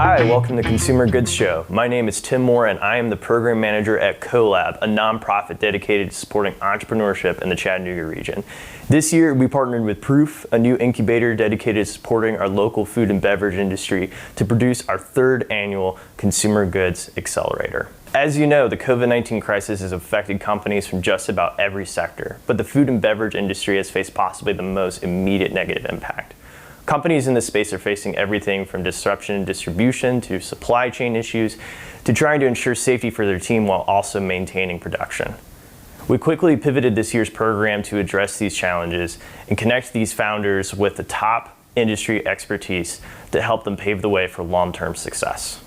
Hi, welcome to the Consumer Goods Show. My name is Tim Moore and I am the program manager at CO.LAB, a nonprofit dedicated to supporting entrepreneurship in the Chattanooga region. This year we partnered with Proof, a new incubator dedicated to supporting our local food and beverage industry to produce our third annual Consumer Goods Accelerator. As you know, the COVID-19 crisis has affected companies from just about every sector, but the food and beverage industry has faced possibly the most immediate negative impact. Companies in this space are facing everything from disruption in distribution to supply chain issues to trying to ensure safety for their team while also maintaining production. We quickly pivoted this year's program to address these challenges and connect these founders with the top industry expertise to help them pave the way for long-term success.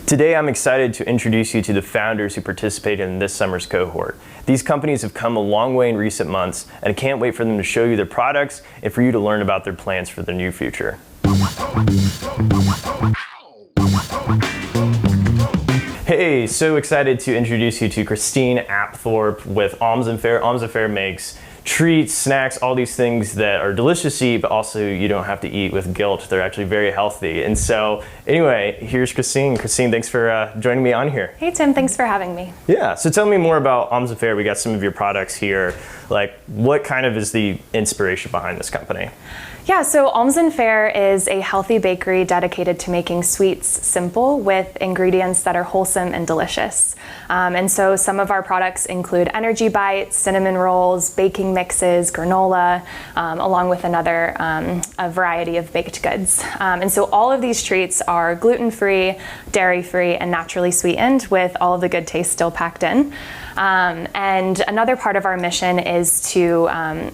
Today, I'm excited to introduce you to the founders who participated in this summer's cohort. These companies have come a long way in recent months, and I can't wait for them to show you their products and for you to learn about their plans for the near future. Hey, so excited to introduce you to Christine Apthorpe with Alms and Fare. Alms and Fare makes treats, snacks, all these things that are delicious to eat, but also you don't have to eat with guilt. They're actually very healthy. And so anyway, here's Christine. Christine, thanks for joining me on here. Hey Tim, thanks for having me. Yeah, so tell me more about Alms and Fare. We got some of your products here. Like, what kind of is the inspiration behind this company? Yeah, so Alms and Fare is a healthy bakery dedicated to making sweets simple with ingredients that are wholesome and delicious. And so some of our products include energy bites, cinnamon rolls, baking mixes, granola, along with a variety of baked goods. And so all of these treats are gluten-free, dairy-free, and naturally sweetened with all of the good taste still packed in. And another part of our mission is to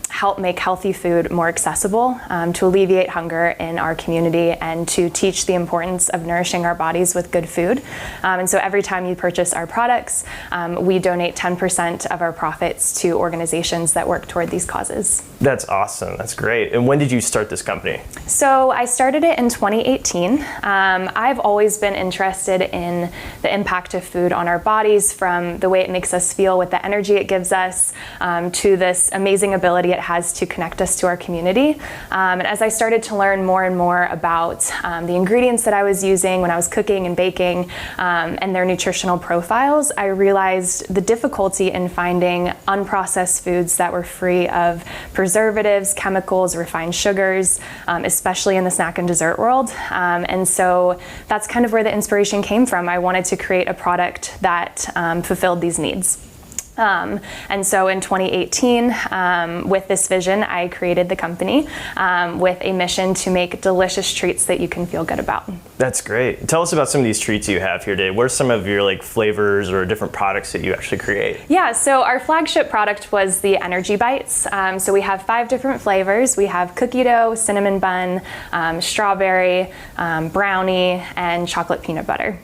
help make healthy food more accessible, to alleviate hunger in our community, and to teach the importance of nourishing our bodies with good food. And so every time you purchase our products, we donate 10% of our profits to organizations that work toward these causes. That's awesome. That's great. And when did you start this company? So I started it in 2018. I've always been interested in the impact of food on our bodies, from the way it makes us feel with the energy it gives us, to this amazing ability it has to connect us to our community. And as I started to learn more and more about the ingredients that I was using when I was cooking and baking, and their nutritional profiles, I realized the difficulty in finding unprocessed foods that were free of preservatives, chemicals, refined sugars, especially in the snack and dessert world. And so that's kind of where the inspiration came from. I wanted to create a product that fulfilled these needs. And so in 2018, with this vision, I created the company with a mission to make delicious treats that you can feel good about. That's great. Tell us about some of these treats you have here today. What are some of your flavors or different products that you actually create? Yeah, so our flagship product was the Energy Bites. So we have 5 different flavors. We have cookie dough, cinnamon bun, strawberry, brownie, and chocolate peanut butter.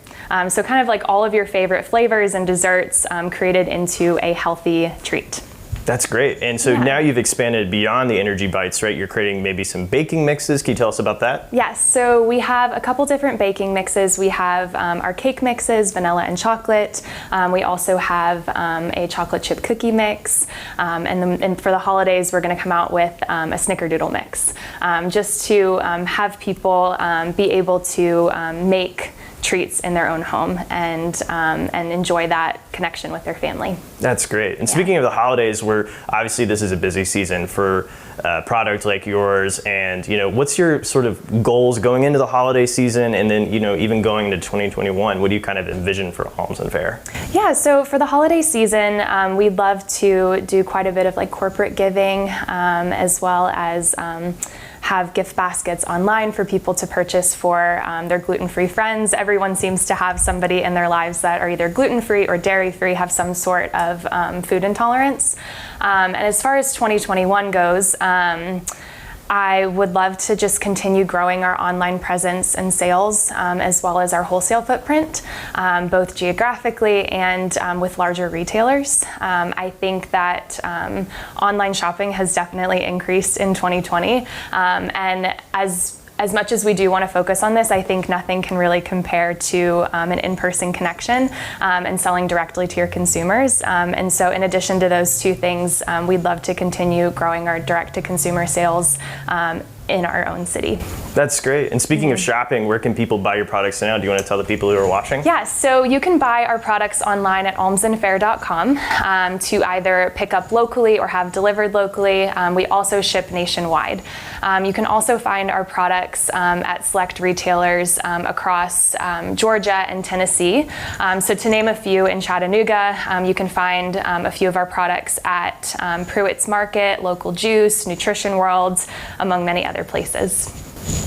So kind of like all of your favorite flavors and desserts created into a healthy treat. That's great. And so now you've expanded beyond the Energy Bites, right? You're creating maybe some baking mixes. Can you tell us about that? Yes, so we have a couple different baking mixes. We have our cake mixes, vanilla and chocolate. We also have a chocolate chip cookie mix. And for the holidays, we're gonna come out with a snickerdoodle mix, just to have people be able to make treats in their own home and enjoy that connection with their family. That's great. And speaking of the holidays, obviously this is a busy season for a product like yours, and what's your sort of goals going into the holiday season, and then even going into 2021? What do you kind of envision for Alms and Fare? Yeah, so for the holiday season, we'd love to do quite a bit of corporate giving, as well as have gift baskets online for people to purchase for their gluten-free friends. Everyone seems to have somebody in their lives that are either gluten-free or dairy-free, have some sort of food intolerance. And as far as 2021 goes, I would love to just continue growing our online presence and sales, as well as our wholesale footprint, both geographically and with larger retailers. I think that online shopping has definitely increased in 2020, and as much as we do want to focus on this, I think nothing can really compare to an in-person connection and selling directly to your consumers. And so in addition to those two things, we'd love to continue growing our direct-to-consumer sales in our own city. That's great. And speaking of shopping, where can people buy your products now? Do you want to tell the people who are watching? Yeah, so you can buy our products online at almsandfair.com to either pick up locally or have delivered locally. We also ship nationwide. You can also find our products at select retailers across Georgia and Tennessee. So to name a few, in Chattanooga, you can find a few of our products at Pruitt's Market, Local Juice, Nutrition Worlds, among many other places.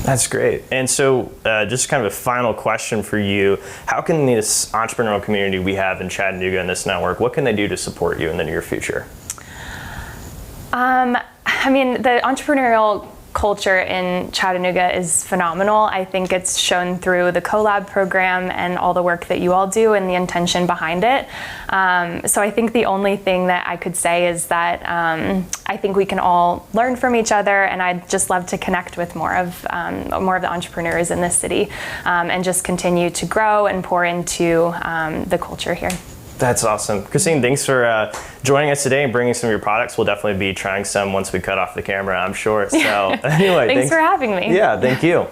That's great. And so just kind of a final question for you. How can this entrepreneurial community we have in Chattanooga and this network, what can they do to support you in the near future? I mean, the entrepreneurial culture in Chattanooga is phenomenal. I think it's shown through the CO.LAB program and all the work that you all do and the intention behind it. So I think the only thing that I could say is that I think we can all learn from each other, and I'd just love to connect with more of the entrepreneurs in this city and just continue to grow and pour into the culture here. That's awesome. Christine, thanks for joining us today and bringing some of your products. We'll definitely be trying some once we cut off the camera, I'm sure. So anyway, thanks for having me. Yeah, thank you.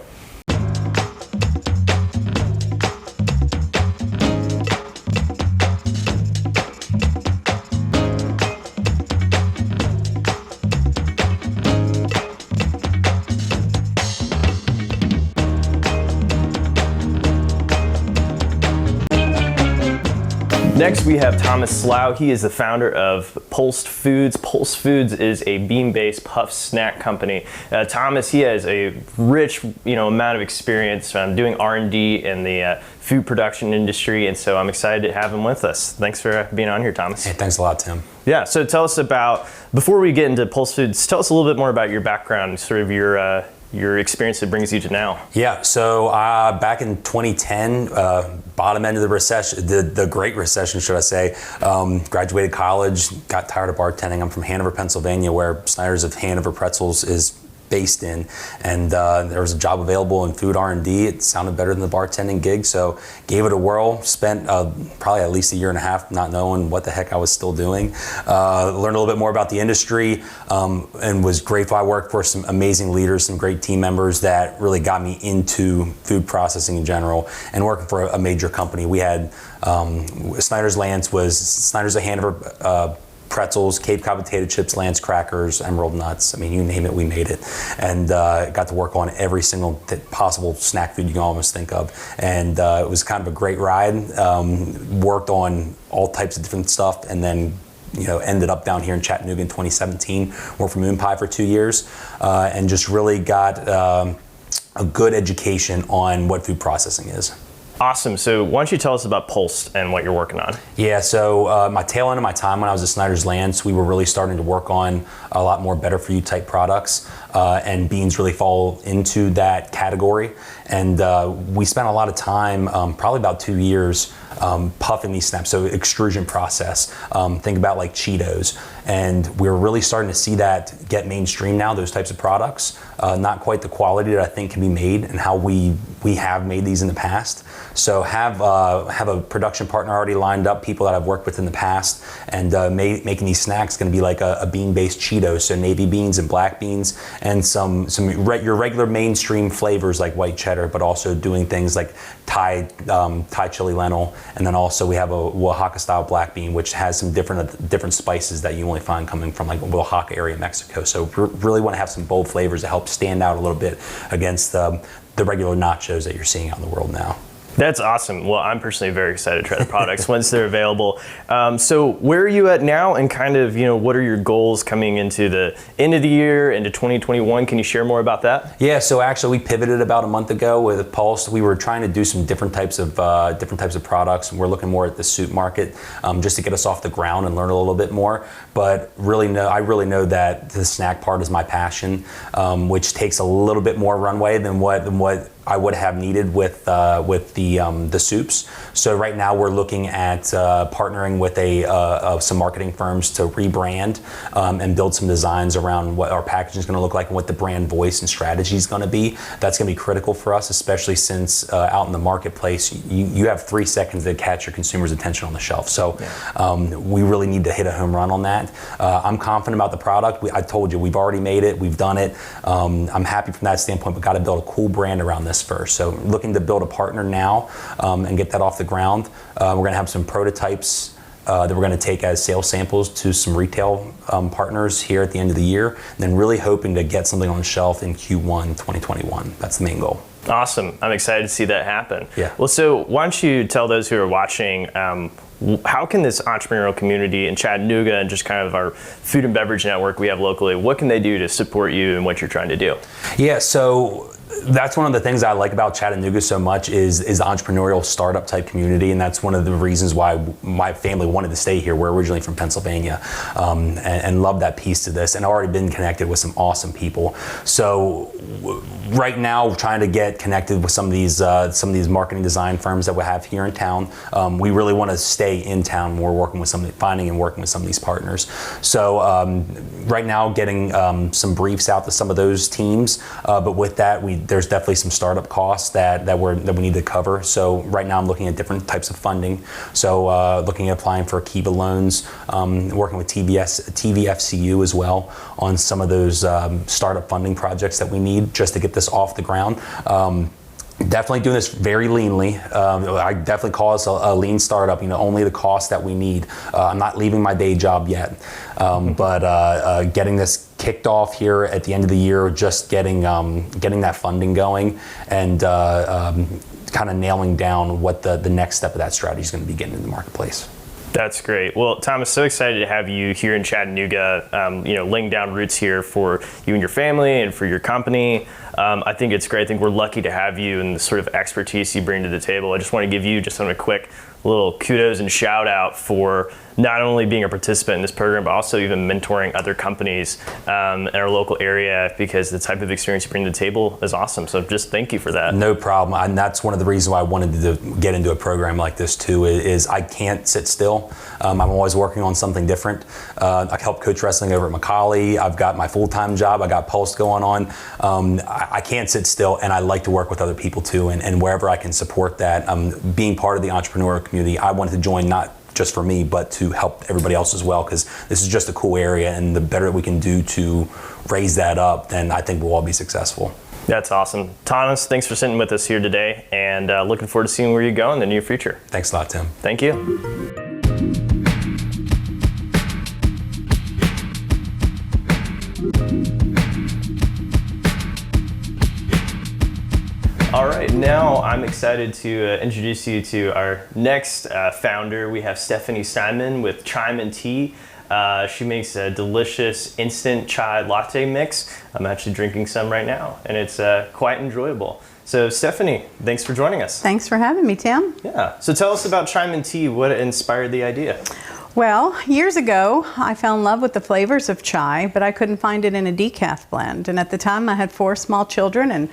Next, we have Thomas Slough. He is the founder of Pulsed Foods. Pulsed Foods is a bean-based puff snack company. Thomas, he has a rich, amount of experience doing R&D in the food production industry, and so I'm excited to have him with us. Thanks for being on here, Thomas. Hey, thanks a lot, Tim. Yeah, so tell us about, before we get into Pulsed Foods, tell us a little bit more about your background, sort of your experience that brings you to now. Yeah, so back in 2010, bottom end of the recession, the Great Recession, should I say, graduated college, got tired of bartending. I'm from Hanover, Pennsylvania, where Snyder's of Hanover Pretzels is based in, and there was a job available in food R&D. It sounded better than the bartending gig, so gave it a whirl. Spent probably at least a year and a half not knowing what the heck I was still doing. Learned a little bit more about the industry, and was grateful. I worked for some amazing leaders, some great team members that really got me into food processing in general, and working for a major company. We had Snyder's Lance was Snyder's of Hanover pretzels, Cape Cod potato chips, Lance crackers, Emerald nuts. I mean, you name it, we made it. And got to work on every single possible snack food you can almost think of. And it was kind of a great ride. Worked on all types of different stuff, and then ended up down here in Chattanooga in 2017. Worked for Moon Pie for 2 years, and just really got a good education on what food processing is. Awesome. So why don't you tell us about Pulsed and what you're working on? Yeah, so my tail end of my time when I was at Snyder's Lance, we were really starting to work on a lot more better for you type products, and beans really fall into that category. And we spent a lot of time, probably about 2 years, puffing these snaps, so extrusion process. Think about like Cheetos. And we're really starting to see that get mainstream now, those types of products. Not quite the quality that I think can be made and how we have made these in the past. So have a production partner already lined up, people that I've worked with in the past, and making these snacks going to be like a bean-based Cheetos, so navy beans and black beans, and your regular mainstream flavors like white cheddar, but also doing things like Thai chili lentil, and then also we have a Oaxaca style black bean, which has some different spices that you only find coming from like Oaxaca area, Mexico. So really want to have some bold flavors to help stand out a little bit against the regular nachos that you're seeing out in the world now. That's awesome. Well, I'm personally very excited to try the products once they're available. So where are you at now, and kind of, what are your goals coming into the end of the year, into 2021? Can you share more about that? Yeah, so actually we pivoted about a month ago with Pulse. We were trying to do some different types of products, and we're looking more at the soup market, just to get us off the ground and learn a little bit more. But I really know that the snack part is my passion, which takes a little bit more runway than what I would have needed with the soups. So right now we're looking at partnering with some marketing firms to rebrand and build some designs around what our packaging is going to look like and what the brand voice and strategy is going to be. That's going to be critical for us, especially since out in the marketplace, you have 3 seconds to catch your consumer's attention on the shelf. So we really need to hit a home run on that. I'm confident about the product. I told you, we've already made it, we've done it. I'm happy from that standpoint, but got to build a cool brand around this first. So looking to build a partner now and get that off the ground. We're going to have some prototypes that we're going to take as sales samples to some retail partners here at the end of the year, and then really hoping to get something on the shelf in Q1 2021. That's the main goal. Awesome. I'm excited to see that happen. Yeah. Well, so why don't you tell those who are watching, how can this entrepreneurial community in Chattanooga and just kind of our food and beverage network we have locally, what can they do to support you and what you're trying to do? Yeah, so that's one of the things I like about Chattanooga so much is the entrepreneurial startup type community, and that's one of the reasons why my family wanted to stay here. We're originally from Pennsylvania and love that piece to this, and already been connected with some awesome people. So right now, we're trying to get connected with some of these marketing design firms that we have here in town. We really want to stay in town. We're working with finding and working with some of these partners. So right now, getting some briefs out to some of those teams, but with that, there's definitely some startup costs that we need to cover. So right now I'm looking at different types of funding. So looking at applying for Kiva loans, working with TVFCU as well on some of those startup funding projects that we need just to get this off the ground. Definitely doing this very leanly. I definitely call us a lean startup, only the cost that we need. I'm not leaving my day job yet, but getting this kicked off here at the end of the year, just getting that funding going and kind of nailing down what the next step of that strategy is going to be getting in the marketplace. That's great. Well, Thomas, so excited to have you here in Chattanooga, laying down roots here for you and your family and for your company. I think it's great. I think we're lucky to have you and the sort of expertise you bring to the table. I just want to give you just a quick little kudos and shout out for not only being a participant in this program, but also even mentoring other companies in our local area, because the type of experience you bring to the table is awesome. So just thank you for that. No problem. And that's one of the reasons why I wanted to get into a program like this too, is I can't sit still. I'm always working on something different. I help coach wrestling over at McCallie. I've got my full-time job. I got Pulse going on. I can't sit still, and I like to work with other people too. And wherever I can support that, being part of the entrepreneurial community, I wanted to join not just for me, but to help everybody else as well, because this is just a cool area, and the better we can do to raise that up, then I think we'll all be successful. That's awesome. Thomas, thanks for sitting with us here today, and looking forward to seeing where you go in the near future. Thanks a lot, Tim. Thank you. All right, now I'm excited to introduce you to our next founder. We have Stephanie Steinman with Chime and Tea. She makes a delicious instant chai latte mix. I'm actually drinking some right now, and it's quite enjoyable. So Stephanie, thanks for joining us. Thanks for having me, Tim. Yeah, so tell us about Chime and Tea. What inspired the idea? Well, years ago, I fell in love with the flavors of chai, but I couldn't find it in a decaf blend. And at the time, I had 4 small children, and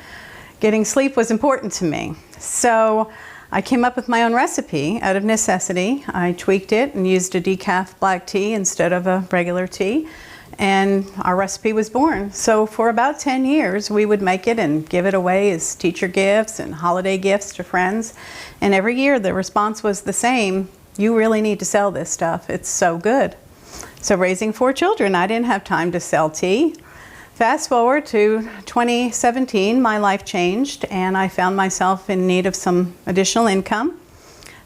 getting sleep was important to me. So I came up with my own recipe out of necessity. I tweaked it and used a decaf black tea instead of a regular tea, and our recipe was born. So for about 10 years, we would make it and give it away as teacher gifts and holiday gifts to friends. And every year the response was the same: you really need to sell this stuff. It's so good. So raising 4 children, I didn't have time to sell tea. Fast forward to 2017, my life changed, and I found myself in need of some additional income.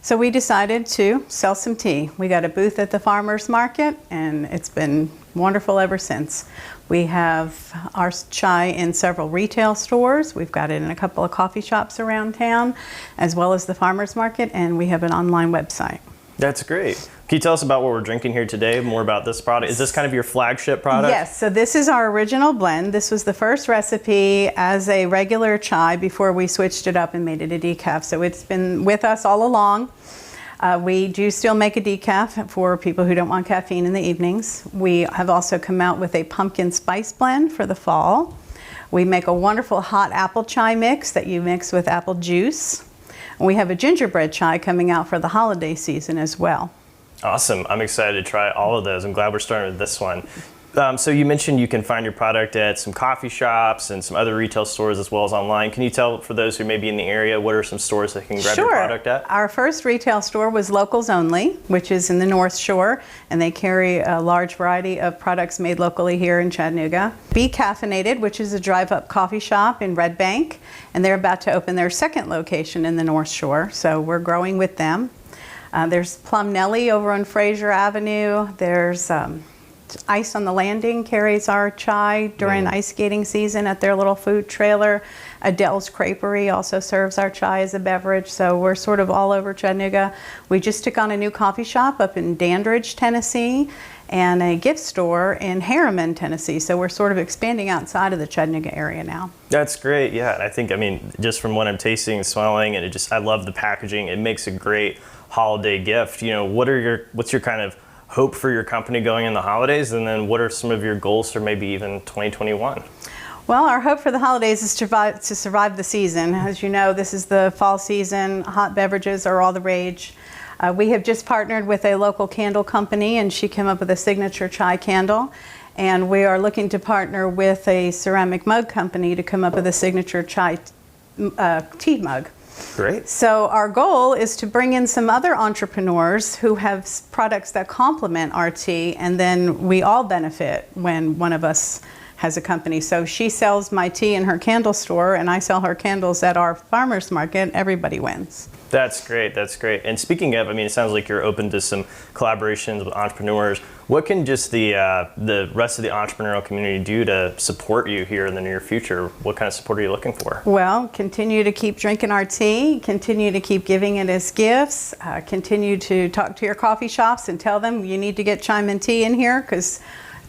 So we decided to sell some tea. We got a booth at the farmers market, and it's been wonderful ever since. We have our chai in several retail stores. We've got it in a couple of coffee shops around town, as well as the farmers market, and we have an online website. That's great. Can you tell us about what we're drinking here today, more about this product? Is this kind of your flagship product? Yes, so this is our original blend. This was the first recipe as a regular chai before we switched it up and made it a decaf. So it's been with us all along. We do still make a decaf for people who don't want caffeine in the evenings. We have also come out with a pumpkin spice blend for the fall. We make a wonderful hot apple chai mix that you mix with apple juice. And we have a gingerbread chai coming out for the holiday season as well. Awesome. I'm excited to try all of those. I'm glad we're starting with this one. So you mentioned you can find your product at some coffee shops and some other retail stores as well as online. Can you tell, for those who may be in the area, what are some stores that can grab your product at? Our first retail store was Locals Only, which is in the North Shore, and they carry a large variety of products made locally here in Chattanooga. Be Caffeinated, which is a drive-up coffee shop in Red Bank, and they're about to open their second location in the North Shore, so we're growing with them. There's Plum Nelly over on Fraser Avenue. There's Ice on the Landing carries our chai during ice skating season at their little food trailer. Adele's Creperie also serves our chai as a beverage, so we're sort of all over Chattanooga. We just took on a new coffee shop up in Dandridge, Tennessee, and a gift store in Harriman, Tennessee, so we're sort of expanding outside of the Chattanooga area now. That's great, yeah. I think, just from what I'm tasting and smelling, and I love the packaging. It makes a great holiday gift. What's your kind of hope for your company going in the holidays, and then what are some of your goals for maybe even 2021? Well, our hope for the holidays is to survive the season. As you know, this is the fall season. Hot beverages are all the rage. We have just partnered with a local candle company, and she came up with a signature chai candle. And we are looking to partner with a ceramic mug company to come up with a signature chai tea mug. Great. So our goal is to bring in some other entrepreneurs who have products that complement our tea, and then we all benefit when one of us has a company. So she sells my tea in her candle store, and I sell her candles at our farmers market. Everybody wins. That's great. That's great. And speaking of, it sounds like you're open to some collaborations with entrepreneurs. What can just the rest of the entrepreneurial community do to support you here in the near future? What kind of support are you looking for? Well, continue to keep drinking our tea, continue to keep giving it as gifts, continue to talk to your coffee shops and tell them you need to get Chime Tea in here because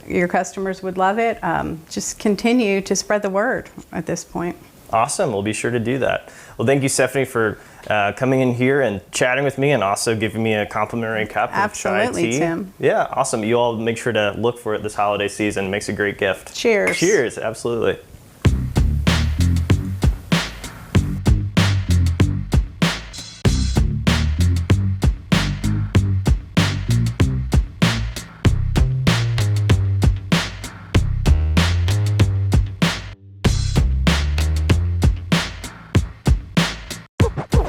your customers would love it. Just continue to spread the word at this point. Awesome. We'll be sure to do that. Well, thank you, Stephanie, for coming in here and chatting with me and also giving me a complimentary cup of chai tea. Absolutely, Tim. Yeah, awesome. You all make sure to look for it this holiday season. It makes a great gift. Cheers. Cheers. Absolutely.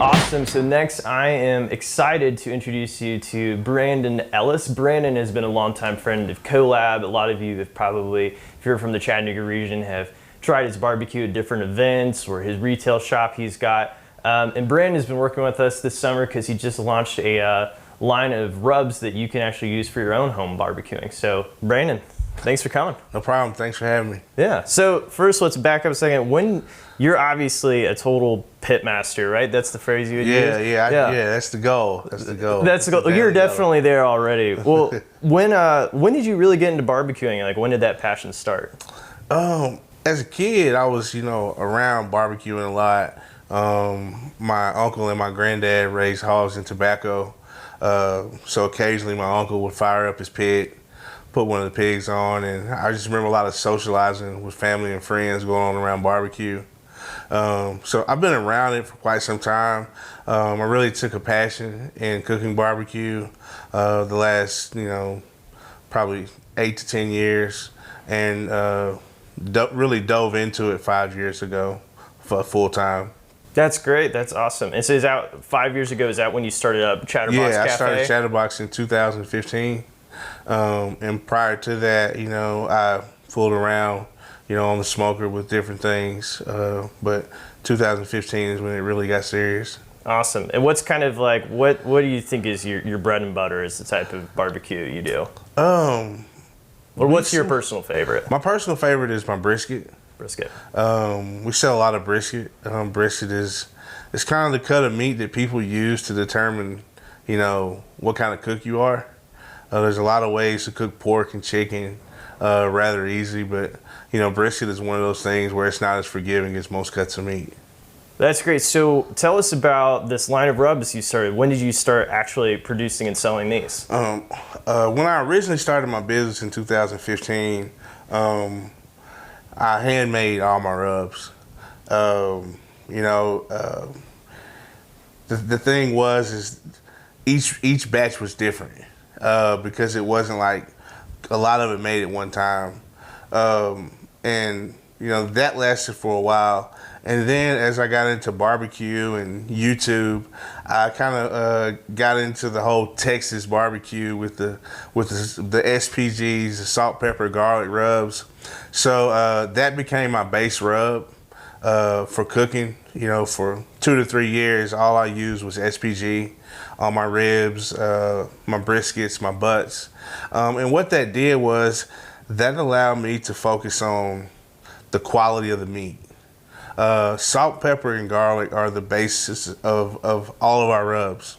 Awesome. So next, I am excited to introduce you to Brandon Ellis. Brandon has been a longtime friend of CO.LAB. A lot of you have probably, if you're from the Chattanooga region, have tried his barbecue at different events or his retail shop he's got. And Brandon has been working with us this summer because he just launched a line of rubs that you can actually use for your own home barbecuing. So Brandon, thanks for coming. No problem. Thanks for having me. Yeah. So first, let's back up a second. When you're obviously a total pit master, right? That's the phrase you would use? Yeah. That's the goal. That's the goal. That's the goal. You're definitely there already. Well, when did you really get into barbecuing? Like, when did that passion start? As a kid, I was, around barbecuing a lot. My uncle and my granddad raised hogs and tobacco. So occasionally my uncle would fire up his pit, put one of the pigs on, and I just remember a lot of socializing with family and friends going on around barbecue. So I've been around it for quite some time. I really took a passion in cooking barbecue the last, probably 8 to 10 years, and really dove into it 5 years ago for full time. That's great. That's awesome. And so is that 5 years ago, is that when you started up Chatterbox Cafe? Yeah, I started Chatterbox in 2015. And prior to that, I fooled around, on the smoker with different things. But 2015 is when it really got serious. Awesome. And what's kind of like, what do you think is your bread and butter is the type of barbecue you do? Or what's your personal favorite? My personal favorite is my brisket. Brisket. We sell a lot of brisket. Brisket it's kind of the cut of meat that people use to determine, what kind of cook you are. There's a lot of ways to cook pork and chicken rather easy, but brisket is one of those things where it's not as forgiving as most cuts of meat. That's great. So tell us about this line of rubs you started. When did you start actually producing and selling these? When I originally started my business in 2015, I handmade all my rubs. You know, the thing is each batch was different because it wasn't like a lot of it made at one time, and you know that lasted for a while. And then as I got into barbecue and YouTube, I kind of got into the whole Texas barbecue with the SPGs, the salt, pepper, garlic rubs. So that became my base rub for cooking. You know, for 2 to 3 years, all I used was SPG on my ribs, my briskets, my butts. And what that did was that allowed me to focus on the quality of the meat. Salt, pepper, and garlic are the basis of all of our rubs.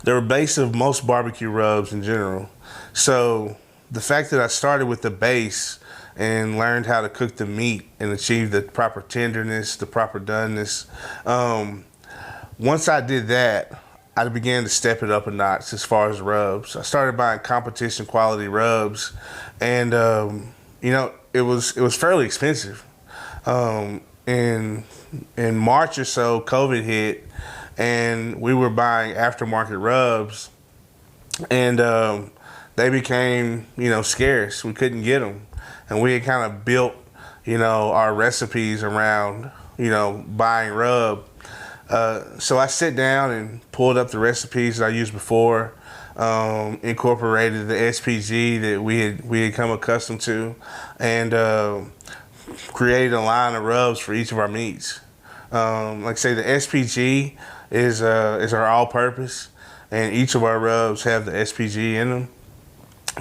They're the base of most barbecue rubs in general. So the fact that I started with the base and learned how to cook the meat and achieve the proper tenderness, the proper doneness. Once I did that, I began to step it up a notch as far as rubs. I started buying competition quality rubs, and you know, it was fairly expensive. In March or so, COVID hit, and we were buying aftermarket rubs, and they became, you know, scarce. We couldn't get them, and we had kind of built, you know, our recipes around, you know, buying rub. So I sat down and pulled up the recipes that I used before, incorporated the SPG that we had come accustomed to, and created a line of rubs for each of our meats. Like I say, the SPG is our all-purpose, and each of our rubs have the SPG in them,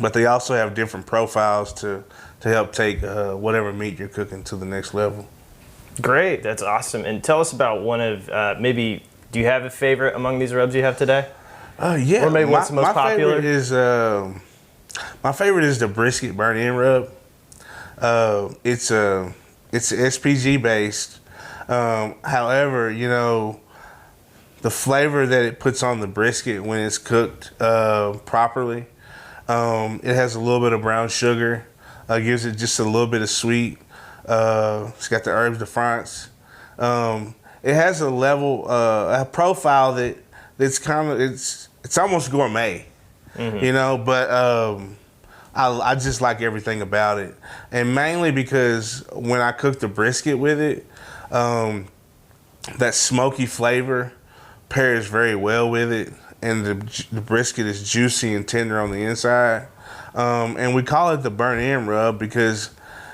but they also have different profiles to help take whatever meat you're cooking to the next level. Great, that's awesome. And tell us about one of maybe. Do you have a favorite among these rubs you have today? Yeah, or maybe what's the most popular? My favorite is the brisket burnt-in rub. It's SPG based. However, you know, the flavor that it puts on the brisket when it's cooked properly, it has a little bit of brown sugar, gives it just a little bit of sweet. It's got the herbes de France. It has a level, a profile that's kind of it's almost gourmet, you know, but I just like everything about it, and mainly because when I cook the brisket with it, that smoky flavor pairs very well with it, and the brisket is juicy and tender on the inside, and we call it the burnt-in rub because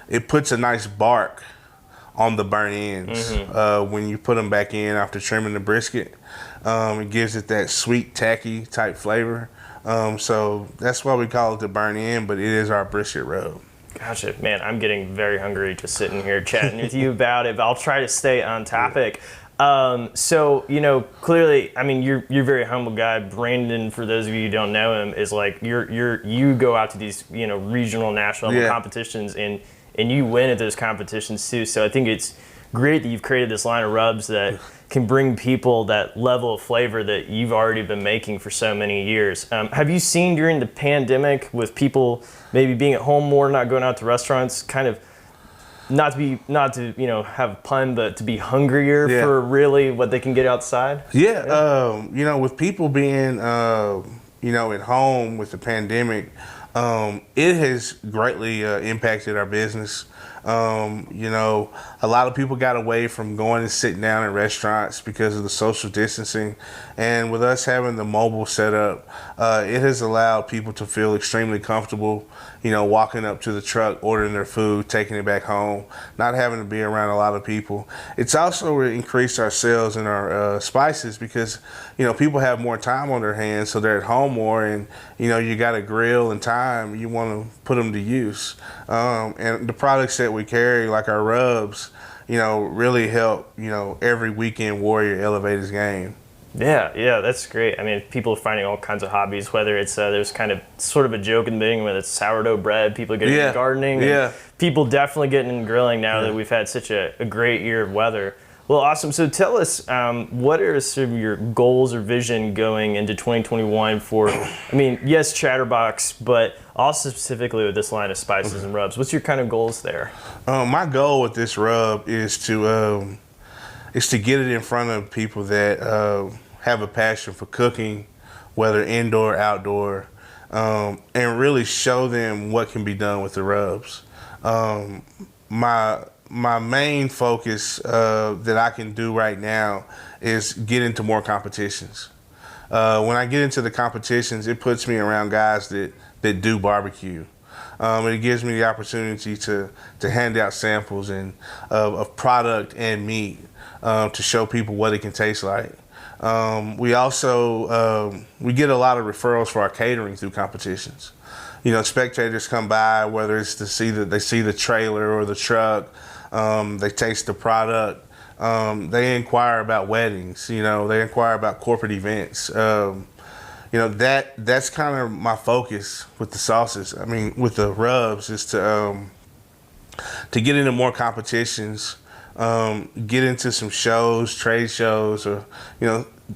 it puts a nice bark on the burnt ends when you put them back in after trimming the brisket. It gives it that sweet, tacky type flavor. So that's why we call it the burnt-in, but it is our brisket rub. Gotcha, man. I'm getting very hungry just sitting here chatting with you about it, but I'll try to stay on topic. So, you know, clearly, I mean, you're a very humble guy. Brandon, for those of you who don't know him, is like you go out to these, you know, regional, national competitions, and you win at those competitions too. So I think it's great that you've created this line of rubs that can bring people that level of flavor that you've already been making for so many years. Have you seen during the pandemic, with people maybe being at home more, not going out to restaurants, kind of not to you know, have a pun, but to be hungrier for really what they can get outside? You know, with people being you know, at home with the pandemic, it has greatly impacted our business. You know, a lot of people got away from going and sitting down in restaurants because of the social distancing. And with us having the mobile setup, it has allowed people to feel extremely comfortable, you know, walking up to the truck, ordering their food, taking it back home, not having to be around a lot of people. It's also increased our sales in our spices because, you know, people have more time on their hands, so they're at home more, and, you know, you got a grill and time, you want to put them to use. And the products that we carry, like our rubs, you know, really help, you know, every weekend warrior elevate his game. Yeah, that's great. I mean, people are finding all kinds of hobbies, whether it's, there's kind of sort of a joke in the beginning, whether it's sourdough bread, people are getting into gardening, and people definitely getting into grilling now that we've had such a great year of weather. Well, awesome. So tell us, what are some of your goals or vision going into 2021 for, yes, Chatterbox, but also specifically with this line of spices and rubs? What's your kind of goals there? My goal with this rub is to get it in front of people that have a passion for cooking, whether indoor, outdoor, and really show them what can be done with the rubs. My main focus that I can do right now is get into more competitions. When I get into the competitions, it puts me around guys that do barbecue. It gives me the opportunity to hand out samples of product and meat to show people what it can taste like. We also we get a lot of referrals for our catering through competitions. Spectators come by, whether it's to see they see the trailer or the truck, they taste the product, they inquire about weddings, they inquire about corporate events. That's kind of my focus with the sauces. With the rubs is to get into more competitions, get into some shows, trade shows, or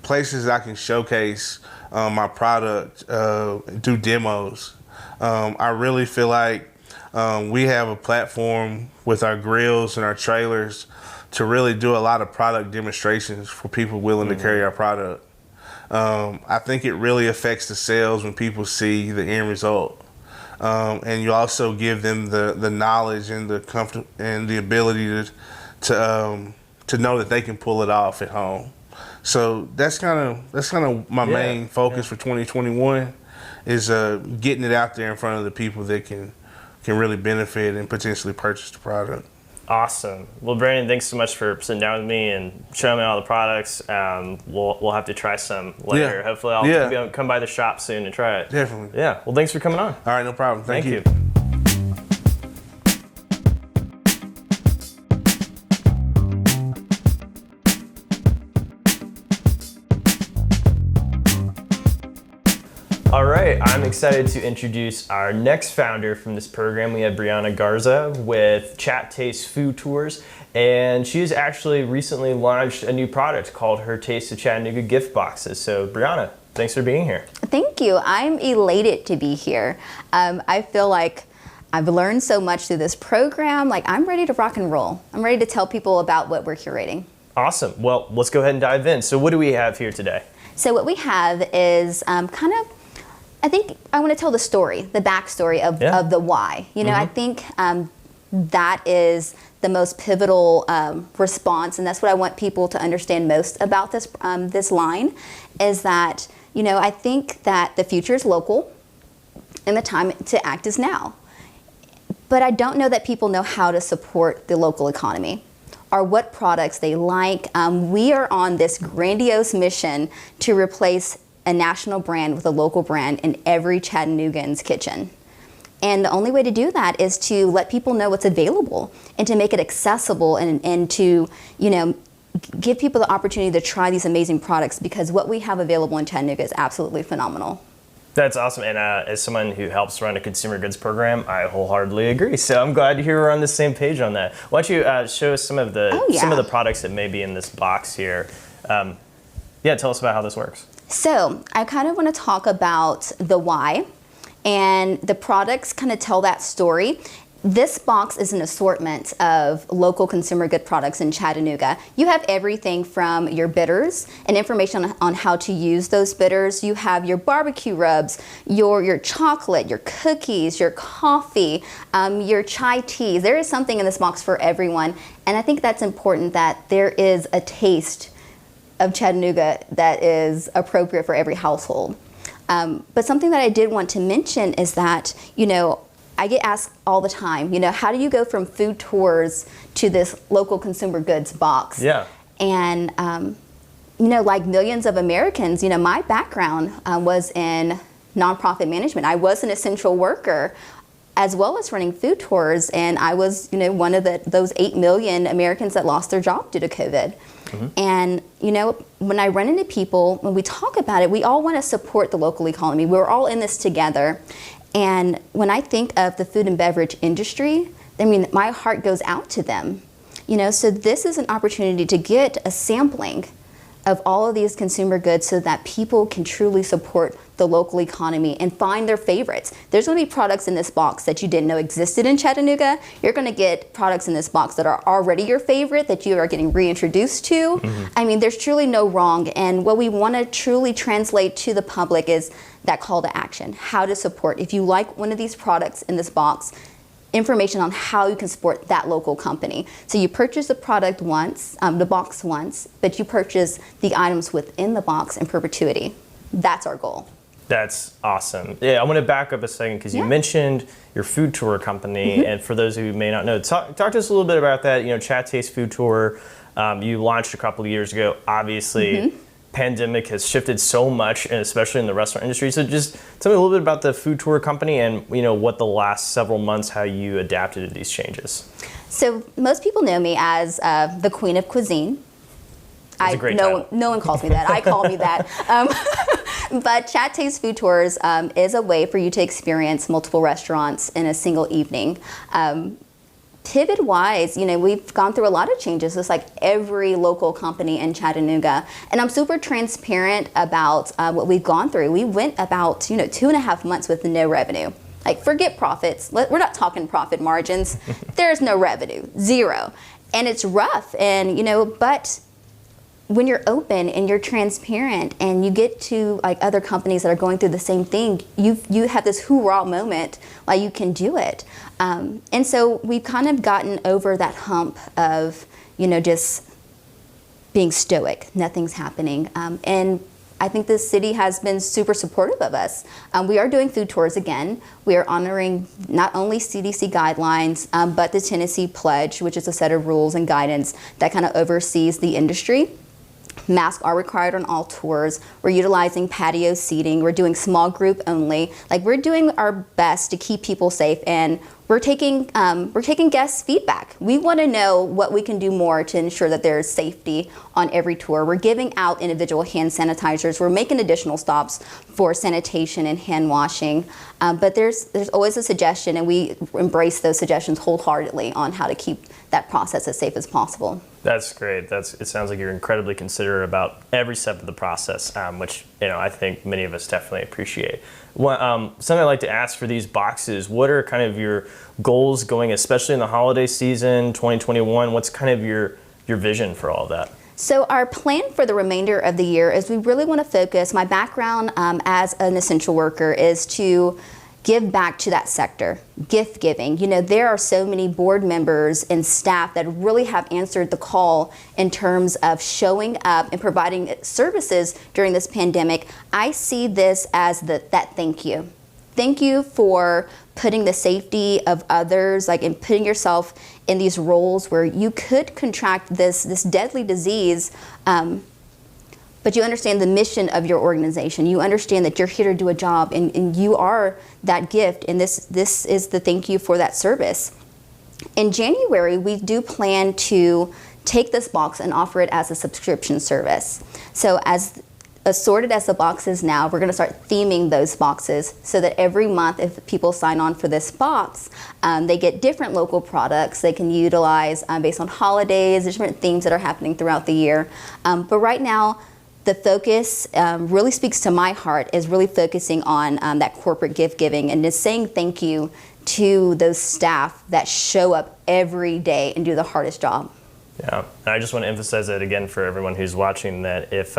places I can showcase my product, do demos. I really feel like we have a platform with our grills and our trailers to really do a lot of product demonstrations for people willing to carry our product. I think it really affects the sales when people see the end result. And you also give them the knowledge and the comfort and the ability to know that they can pull it off at home. So that's kind of my main focus for 2021 is getting it out there in front of the people that can really benefit and potentially purchase the product. Awesome. Well, Brandon, thanks so much for sitting down with me and showing me all the products. We'll have to try some later. Yeah. Hopefully I'll be able to come by the shop soon and try it. Definitely. Yeah. Well, thanks for coming on. All right, no problem. Thank you. All right, I'm excited to introduce our next founder from this program. We have Brianna Garza with Chat Taste Food Tours, and she has actually recently launched a new product called her Taste of Chattanooga gift boxes. So Brianna, thanks for being here. Thank you. I'm elated to be here. I feel like I've learned so much through this program. Like, I'm ready to rock and roll. I'm ready to tell people about what we're curating. Awesome. Well, let's go ahead and dive in. So what do we have here today? So what we have is I think I want to tell the story, the backstory of the why. I think that is the most pivotal response, and that's what I want people to understand most about this line, is that, I think that the future is local and the time to act is now. But I don't know that people know how to support the local economy or what products they like. We are on this grandiose mission to replace a national brand with a local brand in every Chattanoogan's kitchen. And the only way to do that is to let people know what's available and to make it accessible and to, give people the opportunity to try these amazing products, because what we have available in Chattanooga is absolutely phenomenal. That's awesome. And as someone who helps run a consumer goods program, I wholeheartedly agree. So I'm glad to hear we're on the same page on that. Why don't you show us some of the products that may be in this box here. Tell us about how this works. So I kind of want to talk about the why, and the products kind of tell that story. This box is an assortment of local consumer good products in Chattanooga. You have everything from your bitters and information on how to use those bitters. You have your barbecue rubs, your chocolate, your cookies, your coffee, your chai teas. There is something in this box for everyone, and I think that's important, that there is a taste of Chattanooga that is appropriate for every household. But something that I did want to mention is that, I get asked all the time, how do you go from food tours to this local consumer goods box? Yeah. And, like millions of Americans, my background was in nonprofit management. I was an essential worker as well as running food tours, and I was, one of those 8 million Americans that lost their job due to COVID. Mm-hmm. And, when I run into people, when we talk about it, we all want to support the local economy. We're all in this together. And when I think of the food and beverage industry, my heart goes out to them. So this is an opportunity to get a sampling of all of these consumer goods so that people can truly support the local economy and find their favorites. There's going to be products in this box that you didn't know existed in Chattanooga. You're going to get products in this box that are already your favorite that you are getting reintroduced to. I mean, there's truly no wrong. And what we want to truly translate to the public is that call to action, how to support. If you like one of these products in this box, information on how you can support that local company. So you purchase the product once, the box once, but you purchase the items within the box in perpetuity. That's our goal. That's awesome. Yeah, I want to back up a second because you mentioned your food tour company, and for those who may not know, talk to us a little bit about that. Chat Taste Food Tour, you launched a couple of years ago. Obviously, pandemic has shifted so much, and especially in the restaurant industry. So just tell me a little bit about the food tour company and what the last several months, how you adapted to these changes. So most people know me as the Queen of Cuisine. That's a great title. No one calls me that. I call me that. But Chat Taste Food Tours is a way for you to experience multiple restaurants in a single evening. Pivot-wise, we've gone through a lot of changes, just like every local company in Chattanooga. And I'm super transparent about what we've gone through. We went about, 2.5 months with no revenue. Like, forget profits. We're not talking profit margins. There's no revenue, zero. And it's rough. And, but when you're open and you're transparent and you get to like other companies that are going through the same thing, you have this hoorah moment, like you can do it. And so we've kind of gotten over that hump of, just being stoic, nothing's happening. And I think the city has been super supportive of us. We are doing food tours again. We are honoring not only CDC guidelines, but the Tennessee Pledge, which is a set of rules and guidance that kind of oversees the industry. Masks are required on all tours. We're utilizing patio seating. We're doing small group only. Like, we're doing our best to keep people safe, and we're taking guest feedback. We want to know what we can do more to ensure that there's safety on every tour. We're giving out individual hand sanitizers. We're making additional stops for sanitation and hand washing. But there's always a suggestion, and we embrace those suggestions wholeheartedly on how to keep that process as safe as possible. That's great. It sounds like you're incredibly considerate about every step of the process, which I think many of us definitely appreciate. Something I'd like to ask for these boxes: what are kind of your goals going, especially in the holiday season, 2021? What's kind of your vision for all of that? So our plan for the remainder of the year is we really want to focus. My background as an essential worker is to give back to that sector, gift giving. There are so many board members and staff that really have answered the call in terms of showing up and providing services during this pandemic. I see this as that thank you. Thank you for putting the safety of others, and putting yourself in these roles where you could contract this deadly disease, but you understand the mission of your organization. You understand that you're here to do a job, and you are that gift, and this is the thank you for that service. In January, we do plan to take this box and offer it as a subscription service. So as assorted as the box is now, we're going to start theming those boxes so that every month, if people sign on for this box, they get different local products they can utilize based on holidays, different themes that are happening throughout the year. But right now, the focus really speaks to my heart, is really focusing on that corporate gift giving and just saying thank you to those staff that show up every day and do the hardest job. Yeah, and I just want to emphasize that again for everyone who's watching, that if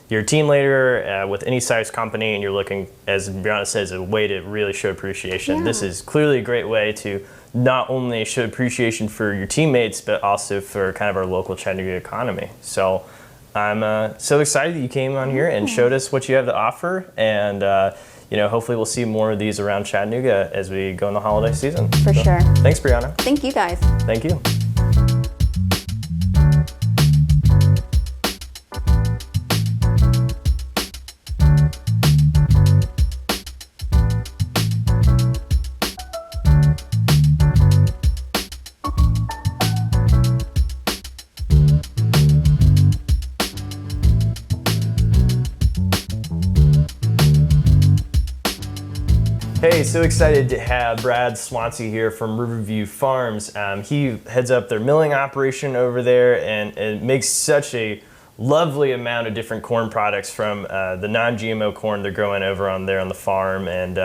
you're a team leader with any size company and you're looking, as Brianna says, a way to really show appreciation, this is clearly a great way to not only show appreciation for your teammates, but also for kind of our local Chattanooga economy. So I'm so excited that you came on here and showed us what you have to offer, and hopefully we'll see more of these around Chattanooga as we go in the holiday season. For sure. Thanks, Brianna. Thank you, guys. Thank you. Hey, so excited to have Brad Swansea here from Riverview Farms. He heads up their milling operation over there and it makes such a lovely amount of different corn products from the non-GMO corn they're growing over on there on the farm. And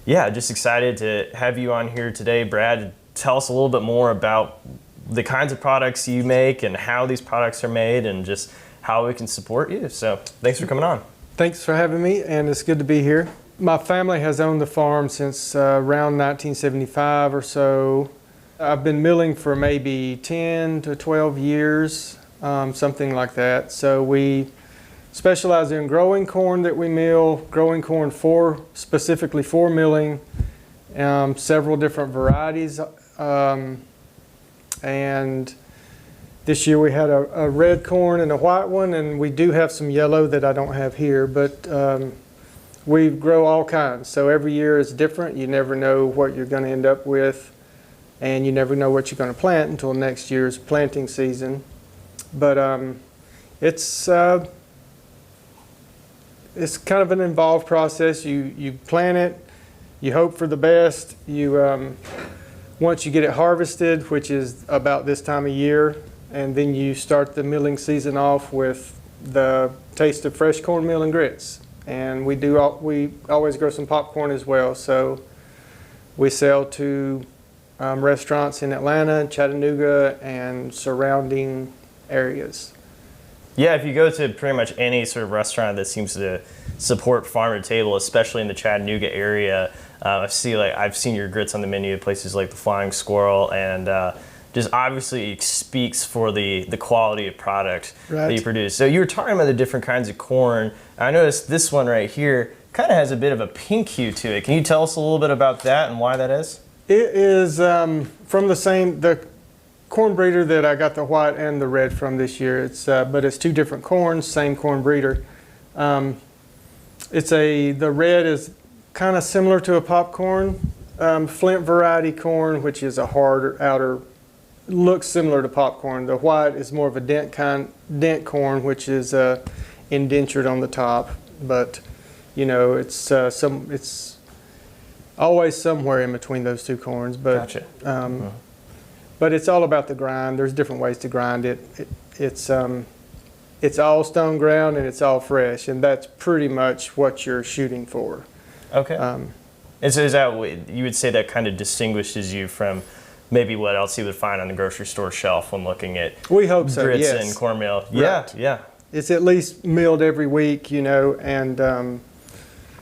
yeah, just excited to have you on here today, Brad. Tell us a little bit more about the kinds of products you make and how these products are made and just how we can support you. So thanks for coming on. Thanks for having me, and it's good to be here. My family has owned the farm since around 1975 or so. I've been milling for maybe 10 to 12 years, something like that. So we specialize in growing corn that we mill, growing corn specifically for milling, several different varieties. And this year we had a red corn and a white one, and we do have some yellow that I don't have here, but we grow all kinds. So every year is different. You never know what you're going to end up with, and you never know what you're going to plant until next year's planting season. But it's kind of an involved process. You plant it, you hope for the best. Once you get it harvested, which is about this time of year, and then you start the milling season off with the taste of fresh cornmeal and grits. And we always grow some popcorn as well. So we sell to restaurants in Atlanta, Chattanooga, and surrounding areas. Yeah, if you go to pretty much any sort of restaurant that seems to support farm to table, especially in the Chattanooga area, I've seen your grits on the menu at places like the Flying Squirrel, and just obviously speaks for the quality of product that you produce. So you were talking about the different kinds of corn. I noticed this one right here kind of has a bit of a pink hue to it. Can you tell us a little bit about that and why that is? It is from the corn breeder that I got the white and the red from this year. But it's two different corns, same corn breeder. The red is kind of similar to a popcorn, Flint variety corn, which is a harder outer. Looks similar to popcorn. The white is more of a dent corn, which is indentured on the top. But it's always somewhere in between those two corns. But Gotcha. But it's all about the grind. There's different ways to grind it. It's all stone ground and it's all fresh, and that's pretty much what you're shooting for. Okay. And so is that you would say that kind of distinguishes you from maybe what else you would find on the grocery store shelf when looking at we hope so, grits yes. and cornmeal? Right. Yeah. It's at least milled every week, and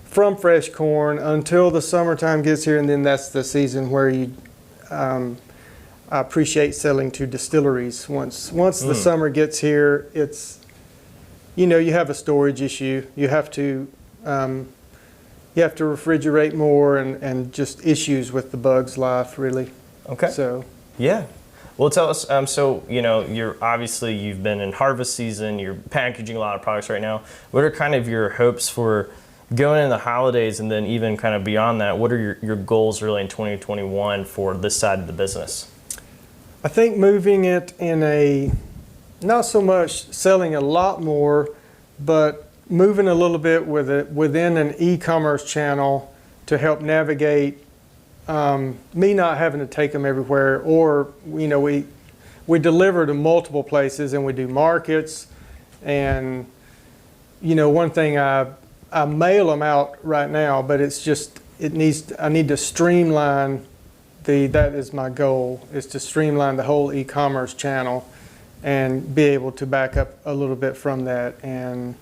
from fresh corn until the summertime gets here, and then that's the season where I appreciate selling to distilleries. Once the summer gets here, it's you have a storage issue. You have to refrigerate more, and just issues with the bug's life, really. Okay. So yeah. Well, tell us. You've been in harvest season. You're packaging a lot of products right now. What are kind of your hopes for going into the holidays, and then even kind of beyond that? What are your goals really in 2021 for this side of the business? I think moving it in not so much selling a lot more, but moving a little bit with it within an e-commerce channel to help navigate me not having to take them everywhere, or we deliver to multiple places and we do markets, and one thing I mail them out right now, but it's just I need to streamline that is my goal, is to streamline the whole e-commerce channel and be able to back up a little bit from that and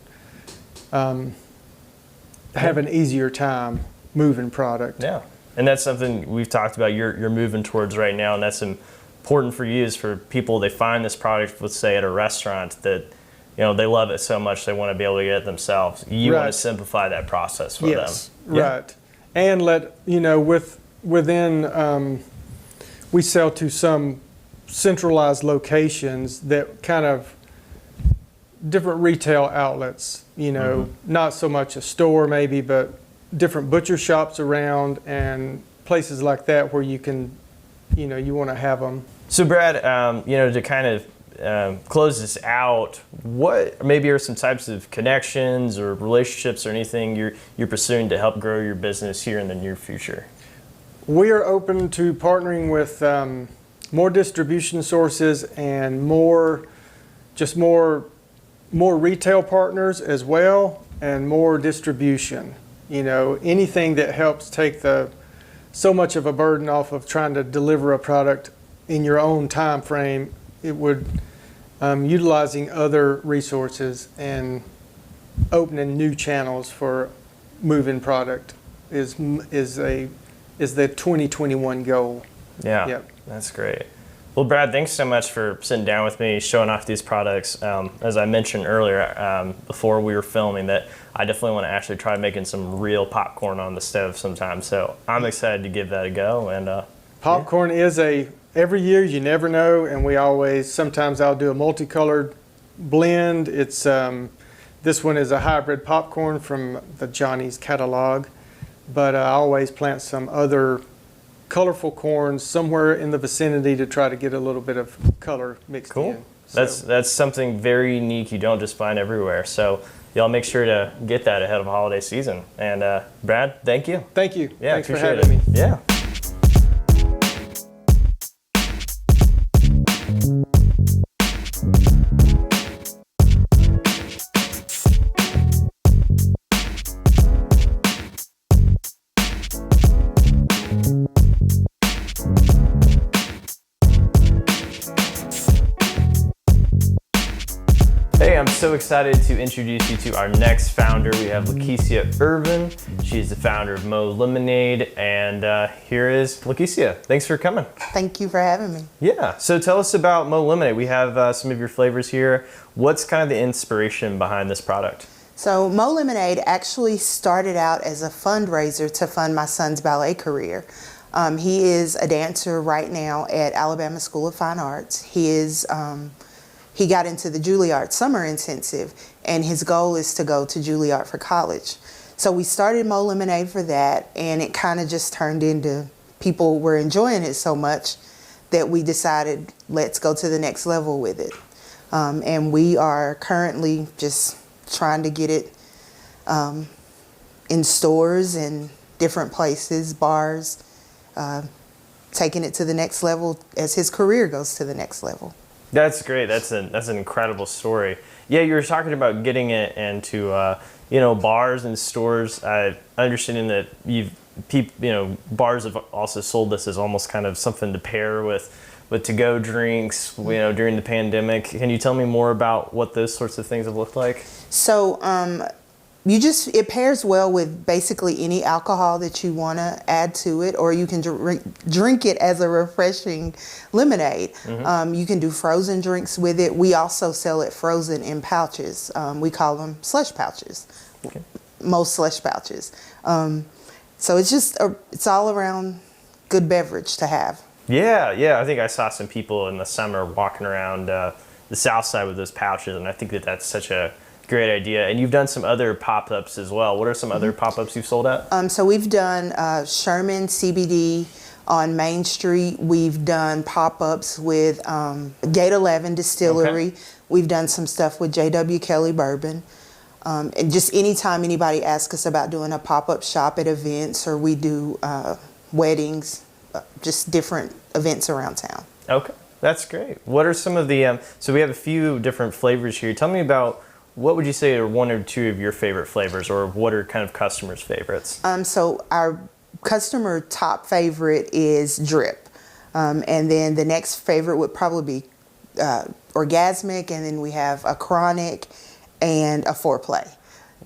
have an easier time moving product. Yeah. And that's something we've talked about you're moving towards right now, and that's important for you, is for people, they find this product, let's say at a restaurant, that they love it so much they want to be able to get it themselves. You want to simplify that process for them. Right. And within we sell to some centralized locations that kind of different retail outlets, not so much a store maybe, but different butcher shops around and places like that where you can, you want to have them. So Brad, to kind of close this out, what maybe are some types of connections or relationships or anything you're pursuing to help grow your business here in the near future? We are open to partnering with more distribution sources and more retail partners as well, and more distribution. You know, anything that helps take so much of a burden off of trying to deliver a product in your own time frame. It would utilizing other resources and opening new channels for moving product is the 2021 goal. Yeah, Yep. That's great. Well, Brad, thanks so much for sitting down with me, showing off these products. As I mentioned earlier, before we were filming, that I definitely want to actually try making some real popcorn on the stove sometime. So I'm excited to give that a go. And Popcorn is every year you never know, and sometimes I'll do a multicolored blend. It's this one is a hybrid popcorn from the Johnny's catalog, but I always plant some other colorful corns somewhere in the vicinity to try to get a little bit of color mixed in. So, that's something very unique you don't just find everywhere. So y'all make sure to get that ahead of holiday season. And Brad, thank you. thank you. Yeah, Thanks for appreciate having it. me. Yeah. Hey, I'm so excited to introduce you to our next founder. We have Lakecia Irvin. She's the founder of Mo Lemonade, and here is Lakecia. Thanks for coming. Thank you for having me. Yeah, so tell us about Mo Lemonade. We have some of your flavors here. What's kind of the inspiration behind this product? So Mo Lemonade actually started out as a fundraiser to fund my son's ballet career. He is a dancer right now at Alabama School of Fine Arts. He got into the Juilliard Summer Intensive, and his goal is to go to Juilliard for college. So we started Mo Lemonade for that, and it kind of just turned into people were enjoying it so much that we decided, let's go to the next level with it. And we are currently just trying to get it in stores and different places, bars, taking it to the next level as his career goes to the next level. That's great. That's an incredible story. Yeah, you were talking about getting it into bars and stores. Understanding that bars have also sold this as almost kind of something to pair with to-go drinks. During the pandemic. Can you tell me more about what those sorts of things have looked like? So it pairs well with basically any alcohol that you want to add to it, or you can drink it as a refreshing lemonade. Mm-hmm. You can do frozen drinks with it. We also sell it frozen in pouches. We call them slush pouches. Okay. Most slush pouches. So it's all around good beverage to have. Yeah. I think I saw some people in the summer walking around the south side with those pouches, and I think that's such a great idea. And you've done some other pop-ups as well. What are some other pop-ups you've sold at? So we've done Sherman CBD on Main Street. We've done pop-ups with Gate 11 Distillery. Okay. We've done some stuff with J.W. Kelly Bourbon. And just anytime anybody asks us about doing a pop-up shop at events, or we do weddings, just different events around town. Okay, that's great. What are some of the, so we have a few different flavors here. Tell me about, what would you say are one or two of your favorite flavors, or what are kind of customers' favorites? So our customer top favorite is Drip. And then the next favorite would probably be Orgasmic, and then we have a Chronic and a Foreplay.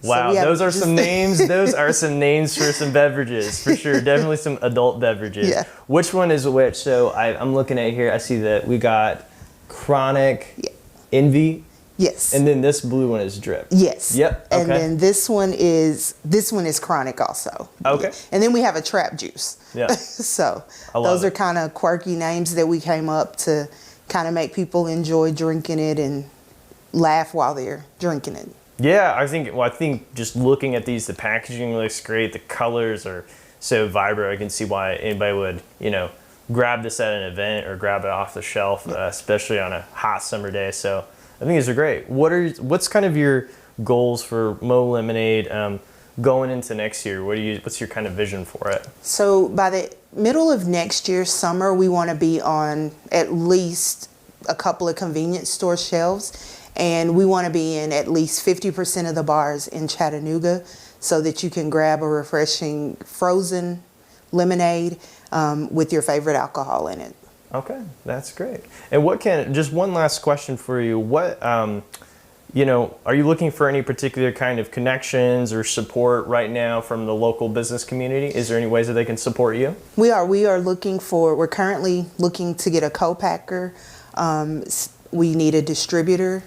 Wow, those are some names. Those are some names for some beverages, for sure. Definitely some adult beverages. Yeah. Which one is which? So I'm looking at here. I see that we got Chronic, yeah. Envy. Yes. And then this blue one is Drip. Yes. Yep. Okay. And then this one is Chronic also. Okay. And then we have a Trap Juice. Yeah. So those are kind of quirky names that we came up to kind of make people enjoy drinking it and laugh while they're drinking it. Yeah, I think just looking at these, the packaging looks great. The colors are so vibrant. I can see why anybody would, grab this at an event or grab it off the shelf, especially on a hot summer day. So I think these are great. What's kind of your goals for Mo Lemonade going into next year? What's your kind of vision for it? So by the middle of next year, summer, we want to be on at least a couple of convenience store shelves, and we want to be in at least 50% of the bars in Chattanooga, so that you can grab a refreshing frozen lemonade with your favorite alcohol in it. Okay, that's great. And just one last question for you. What, are you looking for any particular kind of connections or support right now from the local business community? Is there any ways that they can support you? We are we're currently looking to get a co-packer. We need a distributor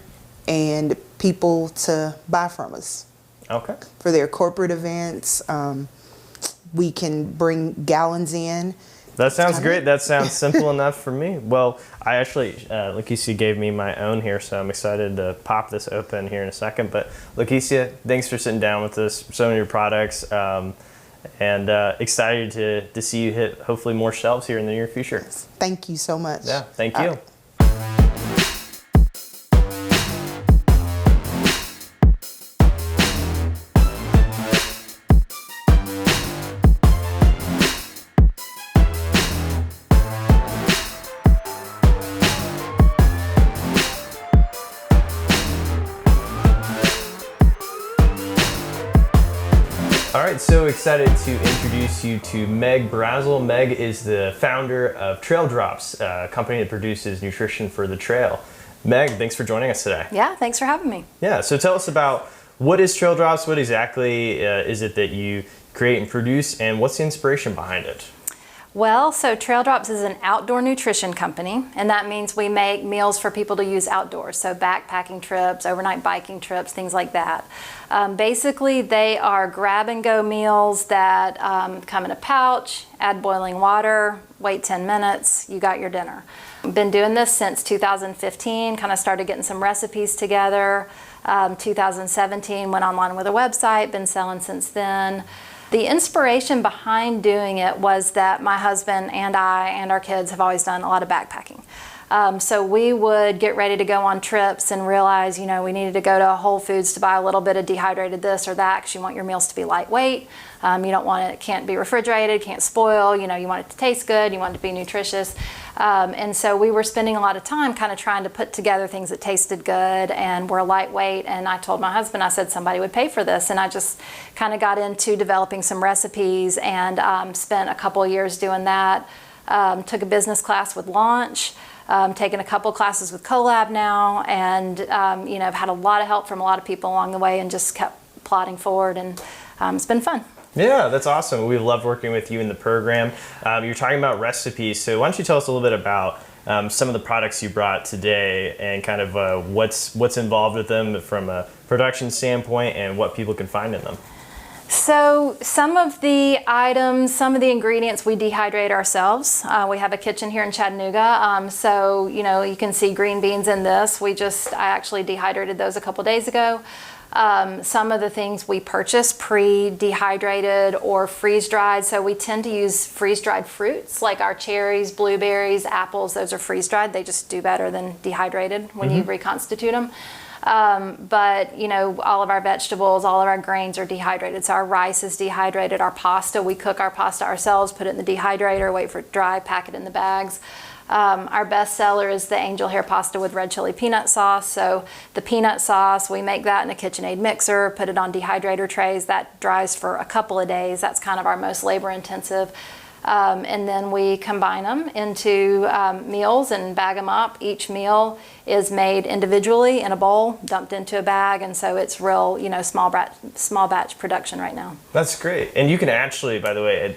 and people to buy from us. Okay. For their corporate events. We can bring gallons in. That sounds great. That sounds simple enough for me. Well, I actually, Lakeisha gave me my own here, so I'm excited to pop this open here in a second. But Lakeisha, thanks for sitting down with us, some of your products, and excited to see you hit hopefully more shelves here in the near future. Thank you so much. Yeah, thank you. All right, so excited to introduce you to Meg Brazel. Meg is the founder of Trail Drops, a company that produces nutrition for the trail. Meg, thanks for joining us today. Yeah, thanks for having me. Yeah, so tell us about what is Trail Drops, what exactly is it that you create and produce, and what's the inspiration behind it? Well, so Trail Drops is an outdoor nutrition company, and that means we make meals for people to use outdoors, so backpacking trips, overnight biking trips, things like that. Basically, they are grab-and-go meals that come in a pouch, add boiling water, wait 10 minutes, you got your dinner. Been doing this since 2015, kind of started getting some recipes together. 2017, went online with a website, been selling since then. The inspiration behind doing it was that my husband and I and our kids have always done a lot of backpacking. So we would get ready to go on trips and realize, we needed to go to Whole Foods to buy a little bit of dehydrated this or that, because you want your meals to be lightweight. You don't want it can't be refrigerated, can't spoil. You want it to taste good. You want it to be nutritious. And so we were spending a lot of time kind of trying to put together things that tasted good and were lightweight. And I told my husband, I said somebody would pay for this. And I just kind of got into developing some recipes and spent a couple of years doing that. Took a business class with Launch. Taken a couple classes with CO.LAB now, and I've had a lot of help from a lot of people along the way, and just kept plodding forward, and it's been fun. Yeah, that's awesome. We love working with you in the program. You're talking about recipes, so why don't you tell us a little bit about some of the products you brought today, and kind of what's involved with them from a production standpoint, and what people can find in them. So some of the items, some of the ingredients we dehydrate ourselves. We have a kitchen here in Chattanooga, so you can see green beans in this. I actually dehydrated those a couple days ago. Some of the things we purchase pre-dehydrated or freeze-dried, so we tend to use freeze-dried fruits like our cherries, blueberries, apples. Those are freeze-dried. They just do better than dehydrated when you reconstitute them. But all of our vegetables, all of our grains are dehydrated. So our rice is dehydrated. Our pasta, we cook our pasta ourselves, put it in the dehydrator, wait for it to dry, pack it in the bags. Our best seller is the angel hair pasta with red chili peanut sauce. So the peanut sauce, we make that in a KitchenAid mixer, put it on dehydrator trays. That dries for a couple of days. That's kind of our most labor intensive. And then we combine them into meals and bag them up. Each meal is made individually in a bowl, dumped into a bag, and so it's real, small batch production right now. That's great. And you can actually, by the way,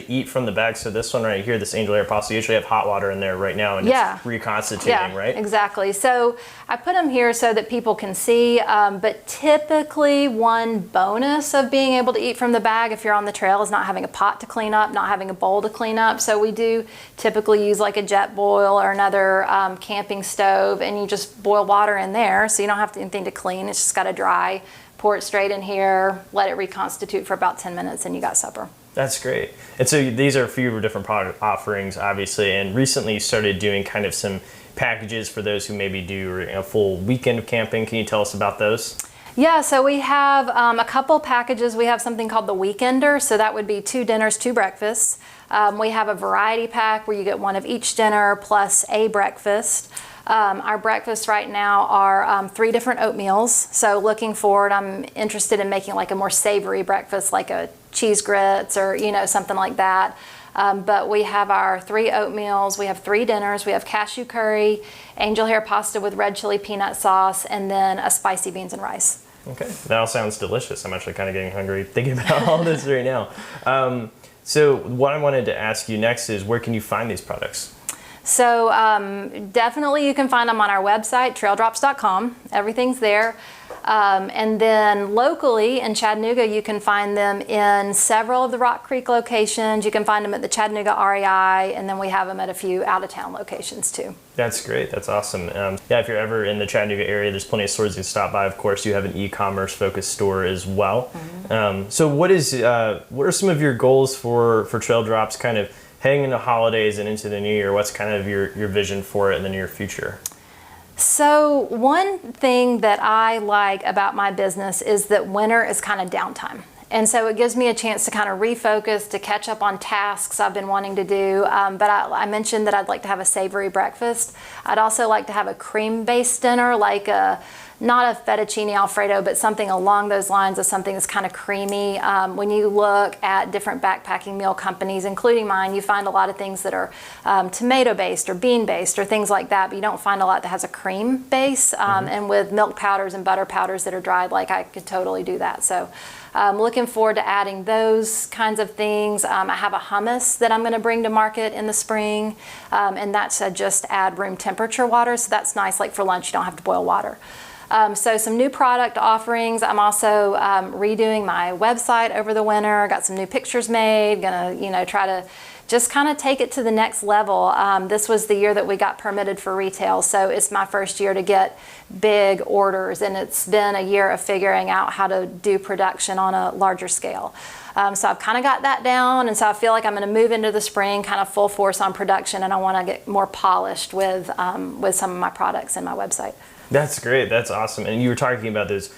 eat from the bag. So this one right here, this angel hair pasta, you actually have hot water in there right now, and it's reconstituting, right? Exactly. So I put them here so that people can see, but typically one bonus of being able to eat from the bag if you're on the trail is not having a pot to clean up, not having a bowl to clean up. So we do typically use like a jet boil or another camping stove, and you just boil water in there, so you don't have anything to clean. It's just got to dry. Pour it straight in here, let it reconstitute for about 10 minutes, and you got supper. That's great. And so these are a few different product offerings, obviously, and recently you started doing kind of some packages for those who maybe do a full weekend of camping. Can you tell us about those? Yeah, so we have a couple packages. We have something called the Weekender, so that would be 2 dinners, 2 breakfasts. We have a variety pack where you get one of each dinner plus a breakfast. Our breakfasts right now are 3 different oatmeals. So looking forward, I'm interested in making like a more savory breakfast, like a cheese grits or something like that. But we have our 3 oatmeals, we have 3 dinners, we have cashew curry, angel hair pasta with red chili peanut sauce, and then a spicy beans and rice. Okay, that all sounds delicious. I'm actually kind of getting hungry thinking about all this right now. So what I wanted to ask you next is, where can you find these products? So definitely you can find them on our website, traildrops.com. Everything's there. And then locally in Chattanooga, you can find them in several of the Rock Creek locations. You can find them at the Chattanooga REI, and then we have them at a few out-of-town locations too. That's great. That's awesome. Yeah, if you're ever in the Chattanooga area, there's plenty of stores you can stop by. Of course, you have an e-commerce focused store as well. Mm-hmm. So what are some of your goals for Trail Drops kind of heading into holidays and into the new year? What's kind of your vision for it in the near future? So one thing that I like about my business is that winter is kind of downtime. And so it gives me a chance to kind of refocus, to catch up on tasks I've been wanting to do. But I mentioned that I'd like to have a savory breakfast. I'd also like to have a cream-based dinner, like not a fettuccine Alfredo, but something along those lines of something that's kind of creamy. When you look at different backpacking meal companies, including mine, you find a lot of things that are tomato-based or bean-based or things like that, but you don't find a lot that has a cream base. And with milk powders and butter powders that are dried, like I could totally do that. So looking forward to adding those kinds of things. I have a hummus that I'm going to bring to market in the spring, and that's just add room temperature water, so that's nice. Like for lunch, you don't have to boil water. So some new product offerings. I'm also redoing my website over the winter. Got some new pictures made. Gonna try to just kind of take it to the next level. This was the year that we got permitted for retail, so it's my first year to get big orders, and it's been a year of figuring out how to do production on a larger scale. So I've kind of got that down, and so I feel like I'm going to move into the spring kind of full force on production, and I want to get more polished with some of my products and my website. That's great. That's awesome. And you were talking about those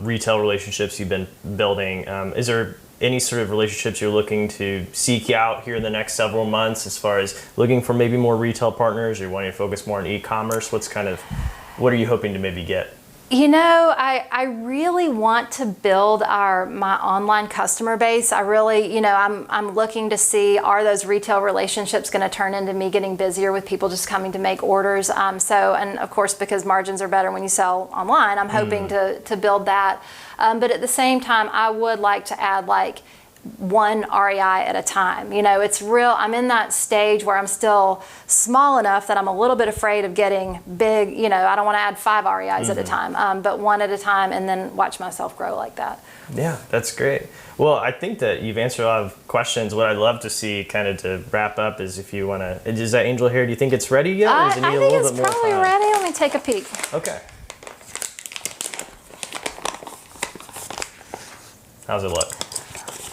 retail relationships you've been building. Is there any sort of relationships you're looking to seek out here in the next several months, as far as looking for maybe more retail partners, or wanting to focus more on e-commerce? What are you hoping to maybe get? I really want to build my online customer base. I really, I'm looking to see, are those retail relationships going to turn into me getting busier with people just coming to make orders? And of course, because margins are better when you sell online, I'm hoping to build that. But at the same time, I would like to add like one REI at a time. It's real. I'm in that stage where I'm still small enough that I'm a little bit afraid of getting big. I don't want to add 5 REIs at a time, but one at a time, and then watch myself grow like that. Yeah, that's great. Well, I think that you've answered a lot of questions. What I'd love to see, kind of to wrap up, is if you want to. Is that angel hair? Do you think it's ready yet? Or does it need I a think little it's bit more probably time? ready. Let me take a peek. Okay. How's it look?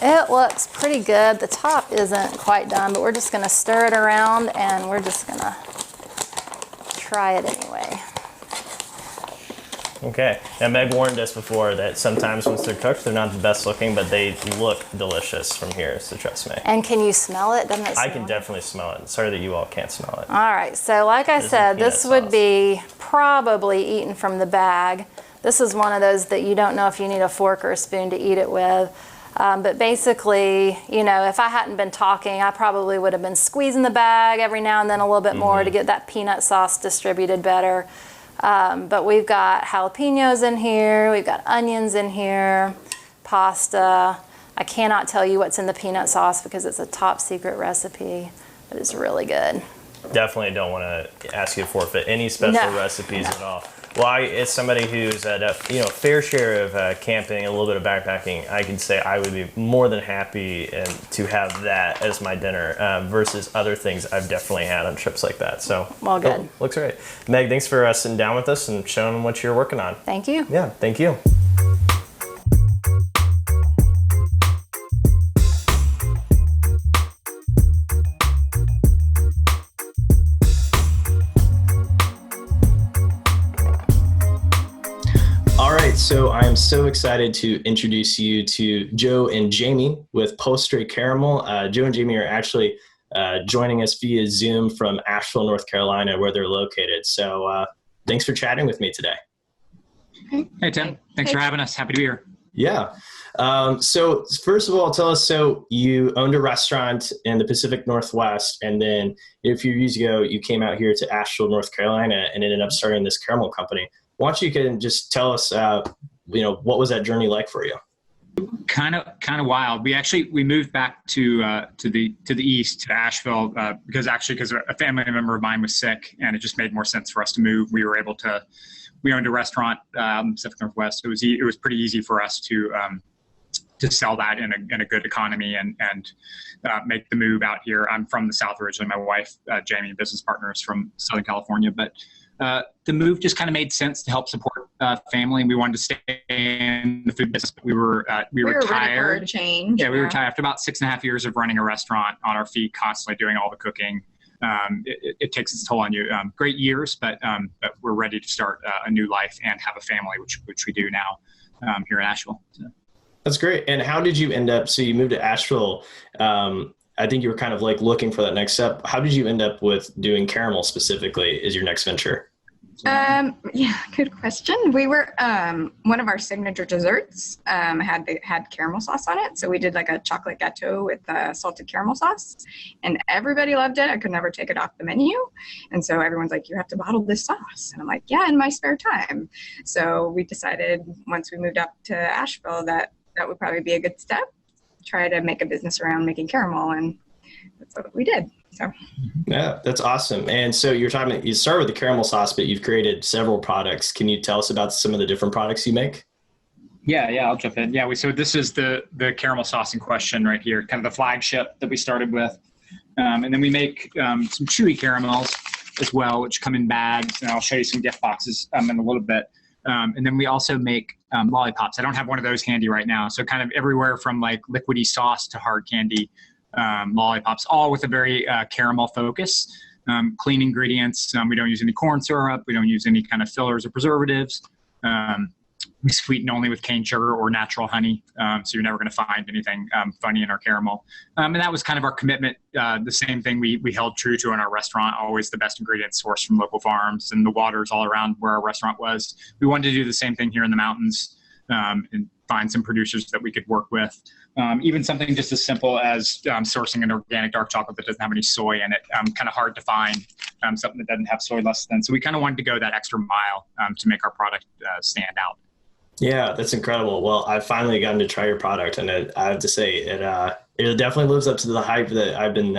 It looks pretty good. The top isn't quite done, but we're just going to stir it around, and we're just going to try it anyway. Okay. Now, Meg warned us before that sometimes once they're cooked, they're not the best looking, but they look delicious from here, so trust me. And can you smell it? Doesn't it smell? I can definitely smell it. Sorry that you all can't smell it. All right. So like I said, this would be probably eaten from the bag. This is one of those that you don't know if you need a fork or a spoon to eat it with. But basically, if I hadn't been talking, I probably would have been squeezing the bag every now and then a little bit more to get that peanut sauce distributed better. But we've got jalapenos in here, we've got onions in here, pasta. I cannot tell you what's in the peanut sauce because it's a top secret recipe, but it's really good. Definitely don't want to ask you to forfeit any special recipes at all. Well, as somebody who's had a fair share of camping, a little bit of backpacking, I can say I would be more than happy to have that as my dinner versus other things I've definitely had on trips like that. So, well, good. Looks great. Meg, thanks for sitting down with us and showing what you're working on. Thank you. Yeah, thank you. So I am so excited to introduce you to Joe and Jamie with Post-Stray Caramel. Joe and Jamie are actually joining us via Zoom from Asheville, North Carolina, where they're located. So thanks for chatting with me today. Hey, Tim. Thanks for having us. Happy to be here. Yeah. So first of all, tell us, so you owned a restaurant in the Pacific Northwest, and then a few years ago, you came out here to Asheville, North Carolina, and ended up starting this caramel company. Why don't you just tell us, what was that journey like for you? Kind of wild. We moved back to the east, to Asheville, because a family member of mine was sick, and it just made more sense for us to move. We owned a restaurant in the Pacific Northwest. It was pretty easy for us to sell that in a good economy and make the move out here. I'm from the South originally. My wife, Jamie, business partners from Southern California, but the move just kind of made sense to help support family. We wanted to stay in the food business. We were retired. Ready for a change. Yeah, we were retired after about 6.5 years of running a restaurant on our feet, constantly doing all the cooking. It takes its toll on you. Great years, but we're ready to start a new life and have a family, which we do now here in Asheville. So. That's great. And how did you end up? So you moved to Asheville. I think you were kind of like looking for that next step. How did you end up with doing caramel specifically as your next venture? Yeah, good question. We were one of our signature desserts had caramel sauce on it, so we did like a chocolate gâteau with salted caramel sauce, and everybody loved it. I could never take it off the menu, and so everyone's like, "You have to bottle this sauce," and I'm like, "Yeah, in my spare time." So we decided once we moved up to Asheville that would probably be a good step. Try to make a business around making caramel, and that's what we did. So. Yeah, that's awesome. And so you started with the caramel sauce, but you've created several products. Can you tell us about some of the different products you make? Yeah, I'll jump in. Yeah, so this is the caramel sauce in question right here, kind of the flagship that we started with. And then we make some chewy caramels as well, which come in bags, and I'll show you some gift boxes in a little bit. And then we also make lollipops. I don't have one of those handy right now. So kind of everywhere from like liquidy sauce to hard candy lollipops, all with a very caramel focus. Clean ingredients. We don't use any corn syrup. We don't use any kind of fillers or preservatives. We sweeten only with cane sugar or natural honey. So you're never going to find anything funny in our caramel. And that was kind of our commitment. The same thing we held true to in our restaurant, always the best ingredients sourced from local farms and the waters all around where our restaurant was. We wanted to do the same thing here in the mountains and find some producers that we could work with. Even something just as simple as sourcing an organic dark chocolate that doesn't have any soy in it. Kind of hard to find something that doesn't have soy less than. So we kind of wanted to go that extra mile to make our product stand out. Yeah, that's incredible. Well, I've finally gotten to try your product, and I have to say it definitely lives up to the hype that I've been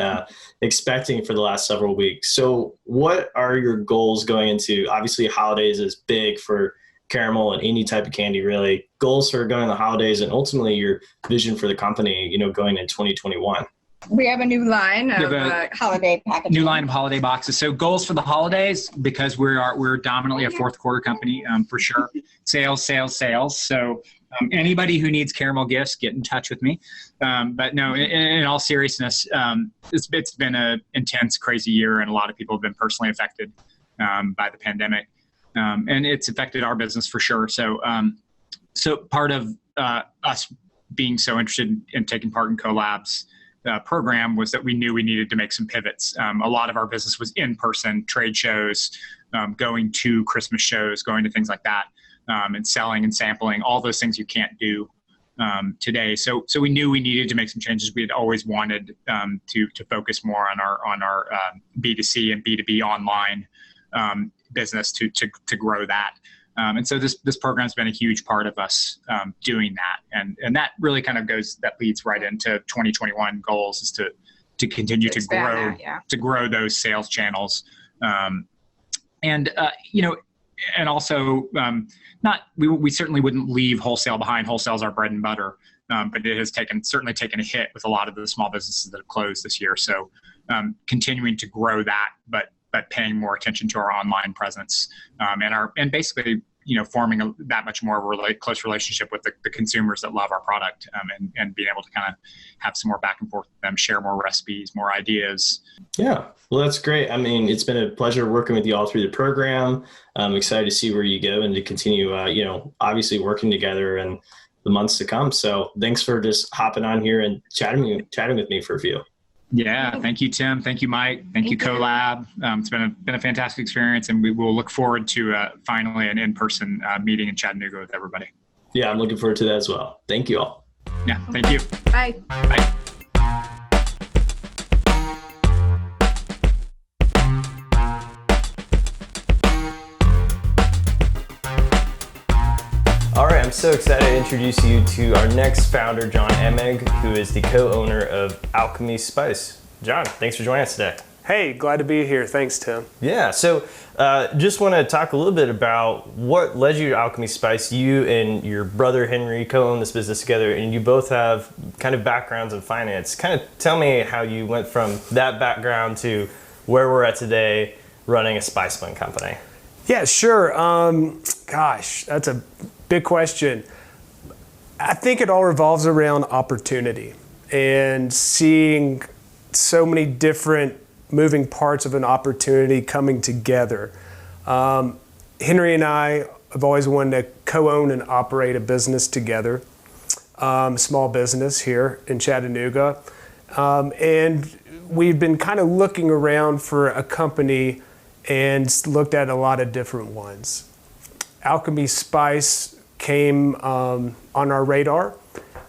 expecting for the last several weeks. So what are your goals going into? Obviously, holidays is big for caramel and any type of candy, really. Goals for going to the holidays and ultimately your vision for the company, going in 2021. We have a new line of holiday packaging. New line of holiday boxes. So goals for the holidays, because we're dominantly a fourth quarter company for sure. Sales. So anybody who needs caramel gifts, get in touch with me. But no, in all seriousness, it's been an intense, crazy year, and a lot of people have been personally affected by the pandemic. And it's affected our business for sure. So part of us being so interested in taking part in CO.LAB's program was that we knew we needed to make some pivots. A lot of our business was in-person trade shows, going to Christmas shows, going to things like that, and selling and sampling, all those things you can't do today. So we knew we needed to make some changes. We had always wanted to focus more on our B2C and B2B online business to grow that. And so this program's been a huge part of us doing that. And that really kind of leads right into 2021 goals, is to continue to grow those sales channels. And also we certainly wouldn't leave wholesale behind. Wholesale's our bread and butter. But it has certainly taken a hit with a lot of the small businesses that have closed this year. So continuing to grow that, but paying more attention to our online presence and basically forming that much more of a close relationship with the consumers that love our product, and being able to kind of have some more back and forth with them, share more recipes, more ideas. Yeah, well, that's great. I mean, it's been a pleasure working with you all through the program. I'm excited to see where you go and to continue, obviously working together in the months to come. So thanks for just hopping on here and chatting with me for a few. Yeah, thank you, Tim. Thank you, Mike. Thank you, CO.LAB. It's been a fantastic experience, and we will look forward to finally an in-person meeting in Chattanooga with everybody. Yeah, I'm looking forward to that as well. Thank you all. Yeah, thank you. Bye. Bye. All right, I'm so excited to introduce you to our next founder, John Emig, who is the co-owner of Alchemy Spice. John, thanks for joining us today. Hey, glad to be here. Thanks, Tim. Yeah, so just want to talk a little bit about what led you to Alchemy Spice. You and your brother Henry co-own this business together, and you both have kind of backgrounds in finance. Kind of tell me how you went from that background to where we're at today running a spice blend company. Yeah, sure. Gosh, that's a big question. I think it all revolves around opportunity and seeing so many different moving parts of an opportunity coming together. Henry and I have always wanted to co-own and operate a business together, small business here in Chattanooga. And we've been kind of looking around for a company and looked at a lot of different ones. Alchemy Spice came on our radar,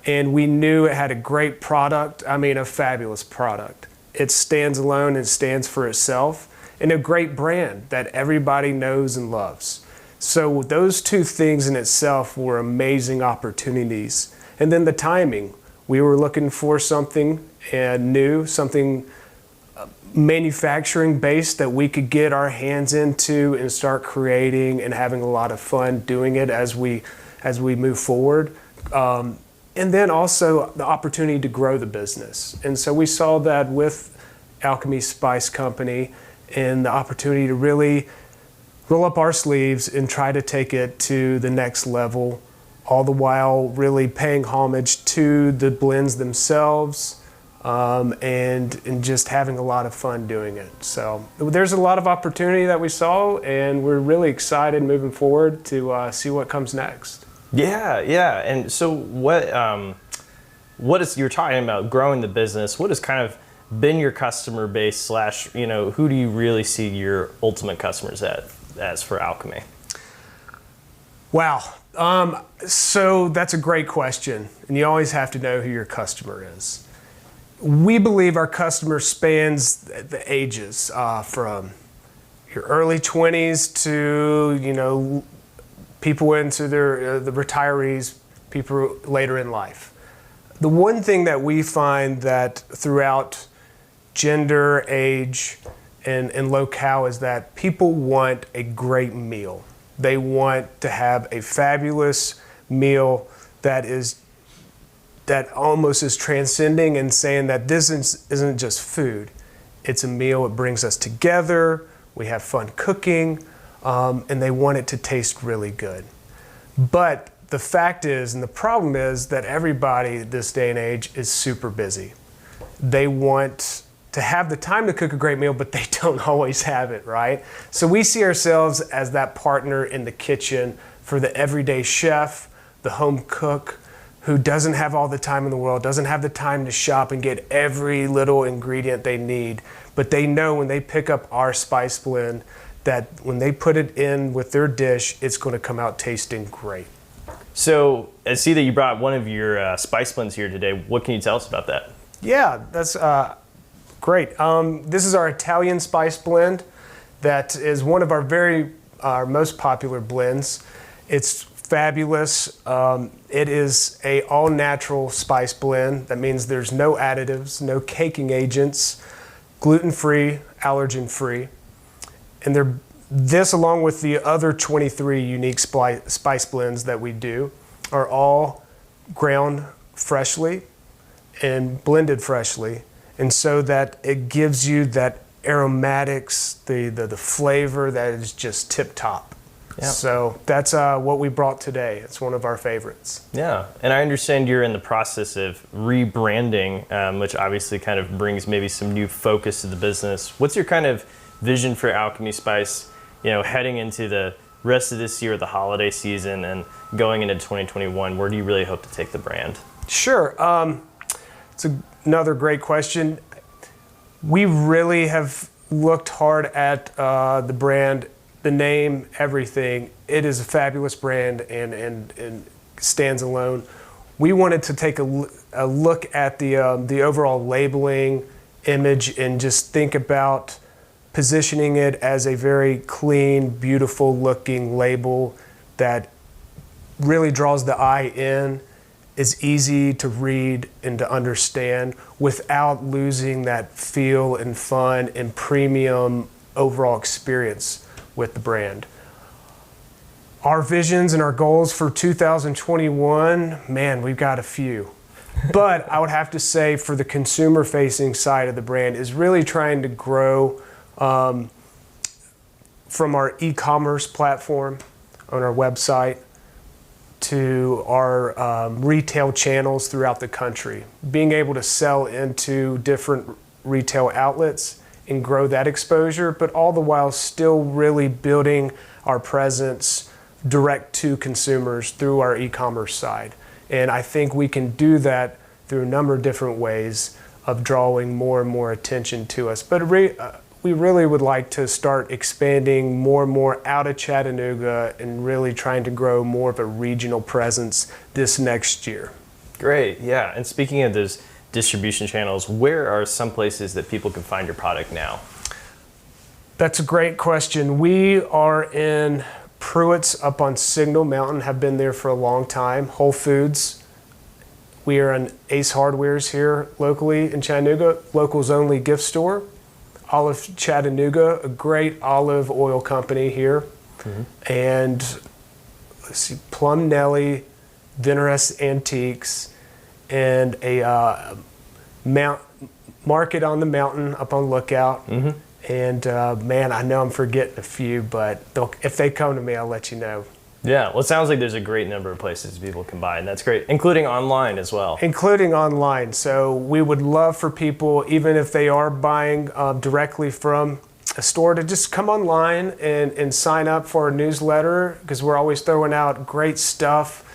and we knew it had a great product. I mean, a fabulous product. It stands alone and stands for itself, and a great brand that everybody knows and loves. So those two things in itself were amazing opportunities. And then the timing. We were looking for something new, something manufacturing based that we could get our hands into and start creating and having a lot of fun doing it as we move forward. And then also the opportunity to grow the business. And so we saw that with Alchemy Spice Company and the opportunity to really roll up our sleeves and try to take it to the next level, all the while really paying homage to the blends themselves, and just having a lot of fun doing it. So there's a lot of opportunity that we saw, and we're really excited moving forward to see what comes next. Yeah. And so what is, you're talking about growing the business, what has kind of been your customer base / who do you really see your ultimate customers as for Alchemy? Wow. So that's a great question, and you always have to know who your customer is. We believe our customer spans the ages from your early 20s to people into the retirees, people later in life. The one thing that we find that throughout gender, age, and locale is that people want a great meal. They want to have a fabulous meal that almost is transcending and saying that this isn't just food. It's a meal, it brings us together, we have fun cooking, and they want it to taste really good. But the fact is, and the problem is, that everybody this day and age is super busy. They want to have the time to cook a great meal, but they don't always have it, right? So we see ourselves as that partner in the kitchen for the everyday chef, the home cook, who doesn't have all the time in the world, doesn't have the time to shop and get every little ingredient they need. But they know when they pick up our spice blend that when they put it in with their dish, it's going to come out tasting great. So I see that you brought one of your spice blends here today. What can you tell us about that? Yeah, that's great. This is our Italian spice blend. That is one of our most popular blends. It's fabulous. It is a all-natural spice blend. That means there's no additives, no caking agents, gluten-free, allergen-free. And this, along with the other 23 unique spice blends that we do, are all ground freshly and blended freshly. And so that it gives you that aromatics, the flavor that is just tip-top. Yeah. So that's what we brought today. It's one of our favorites. Yeah, and I understand you're in the process of rebranding, which obviously kind of brings maybe some new focus to the business. What's your kind of vision for Alchemy Spice, heading into the rest of this year, the holiday season, and going into 2021? Where do you really hope to take the brand? Sure. It's another great question. We really have looked hard at the brand, the name, everything. It is a fabulous brand and stands alone. We wanted to take a look at the overall labeling, image, and just think about positioning it as a very clean, beautiful looking label that really draws the eye in, is easy to read and to understand without losing that feel and fun and premium overall experience with the brand. Our visions and our goals for 2021, man, we've got a few. But I would have to say for the consumer facing side of the brand is really trying to grow from our e-commerce platform on our website to our retail channels throughout the country. Being able to sell into different retail outlets and grow that exposure, but all the while still really building our presence direct to consumers through our e-commerce side. And I think we can do that through a number of different ways of drawing more and more attention to us. But we really would like to start expanding more and more out of Chattanooga and really trying to grow more of a regional presence this next year. Great, yeah. And speaking of those distribution channels, where are some places that people can find your product now? That's a great question. We are in Pruitt's up on Signal Mountain, have been there for a long time. Whole Foods. We are in Ace Hardware's here locally in Chattanooga, locals only gift store. Olive Chattanooga, a great olive oil company here. Mm-hmm. And let's see, Plum Nelly, Venerous Antiques, and a market on the mountain up on Lookout. Mm-hmm. And man, I know I'm forgetting a few, but if they come to me, I'll let you know. Yeah, well, it sounds like there's a great number of places people can buy, and that's great, including online as well. Including online. So we would love for people, even if they are buying directly from a store, to just come online and sign up for our newsletter, because we're always throwing out great stuff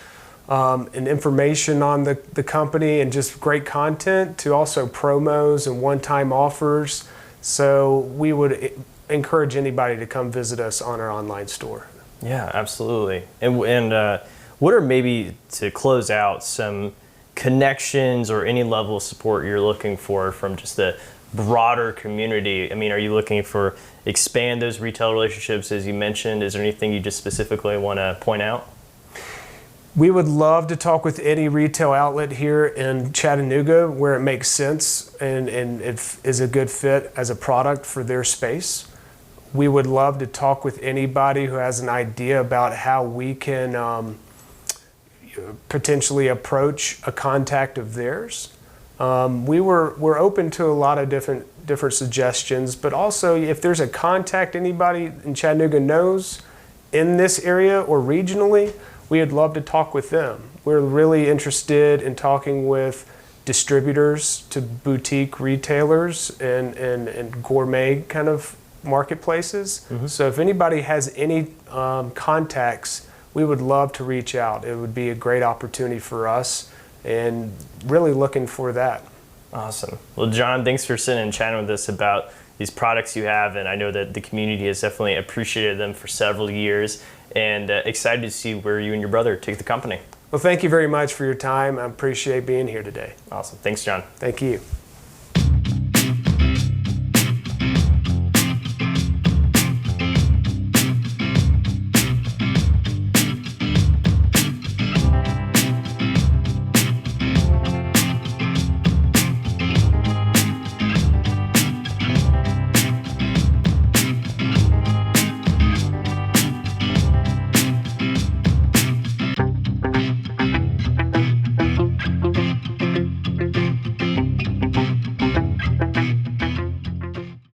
and information on the company and just great content, to also promos and one-time offers. So we would encourage anybody to come visit us on our online store. Yeah, absolutely. And what are, maybe to close out, some connections or any level of support you're looking for from just the broader community? I mean, are you looking for expand those retail relationships as you mentioned? Is there anything you just specifically want to point out? We would love to talk with any retail outlet here in Chattanooga where it makes sense and it is a good fit as a product for their space. We would love to talk with anybody who has an idea about how we can potentially approach a contact of theirs. We're open to a lot of different suggestions, but also if there's a contact anybody in Chattanooga knows in this area or regionally, we would love to talk with them. We're really interested in talking with distributors to boutique retailers and gourmet kind of marketplaces. Mm-hmm. So if anybody has any contacts, we would love to reach out. It would be a great opportunity for us, and really looking for that. Awesome. Well, John, thanks for sitting and chatting with us about these products you have, and I know that the community has definitely appreciated them for several years, and excited to see where you and your brother take the company. Well, thank you very much for your time. I appreciate being here today. Awesome. Thanks, John. Thank you.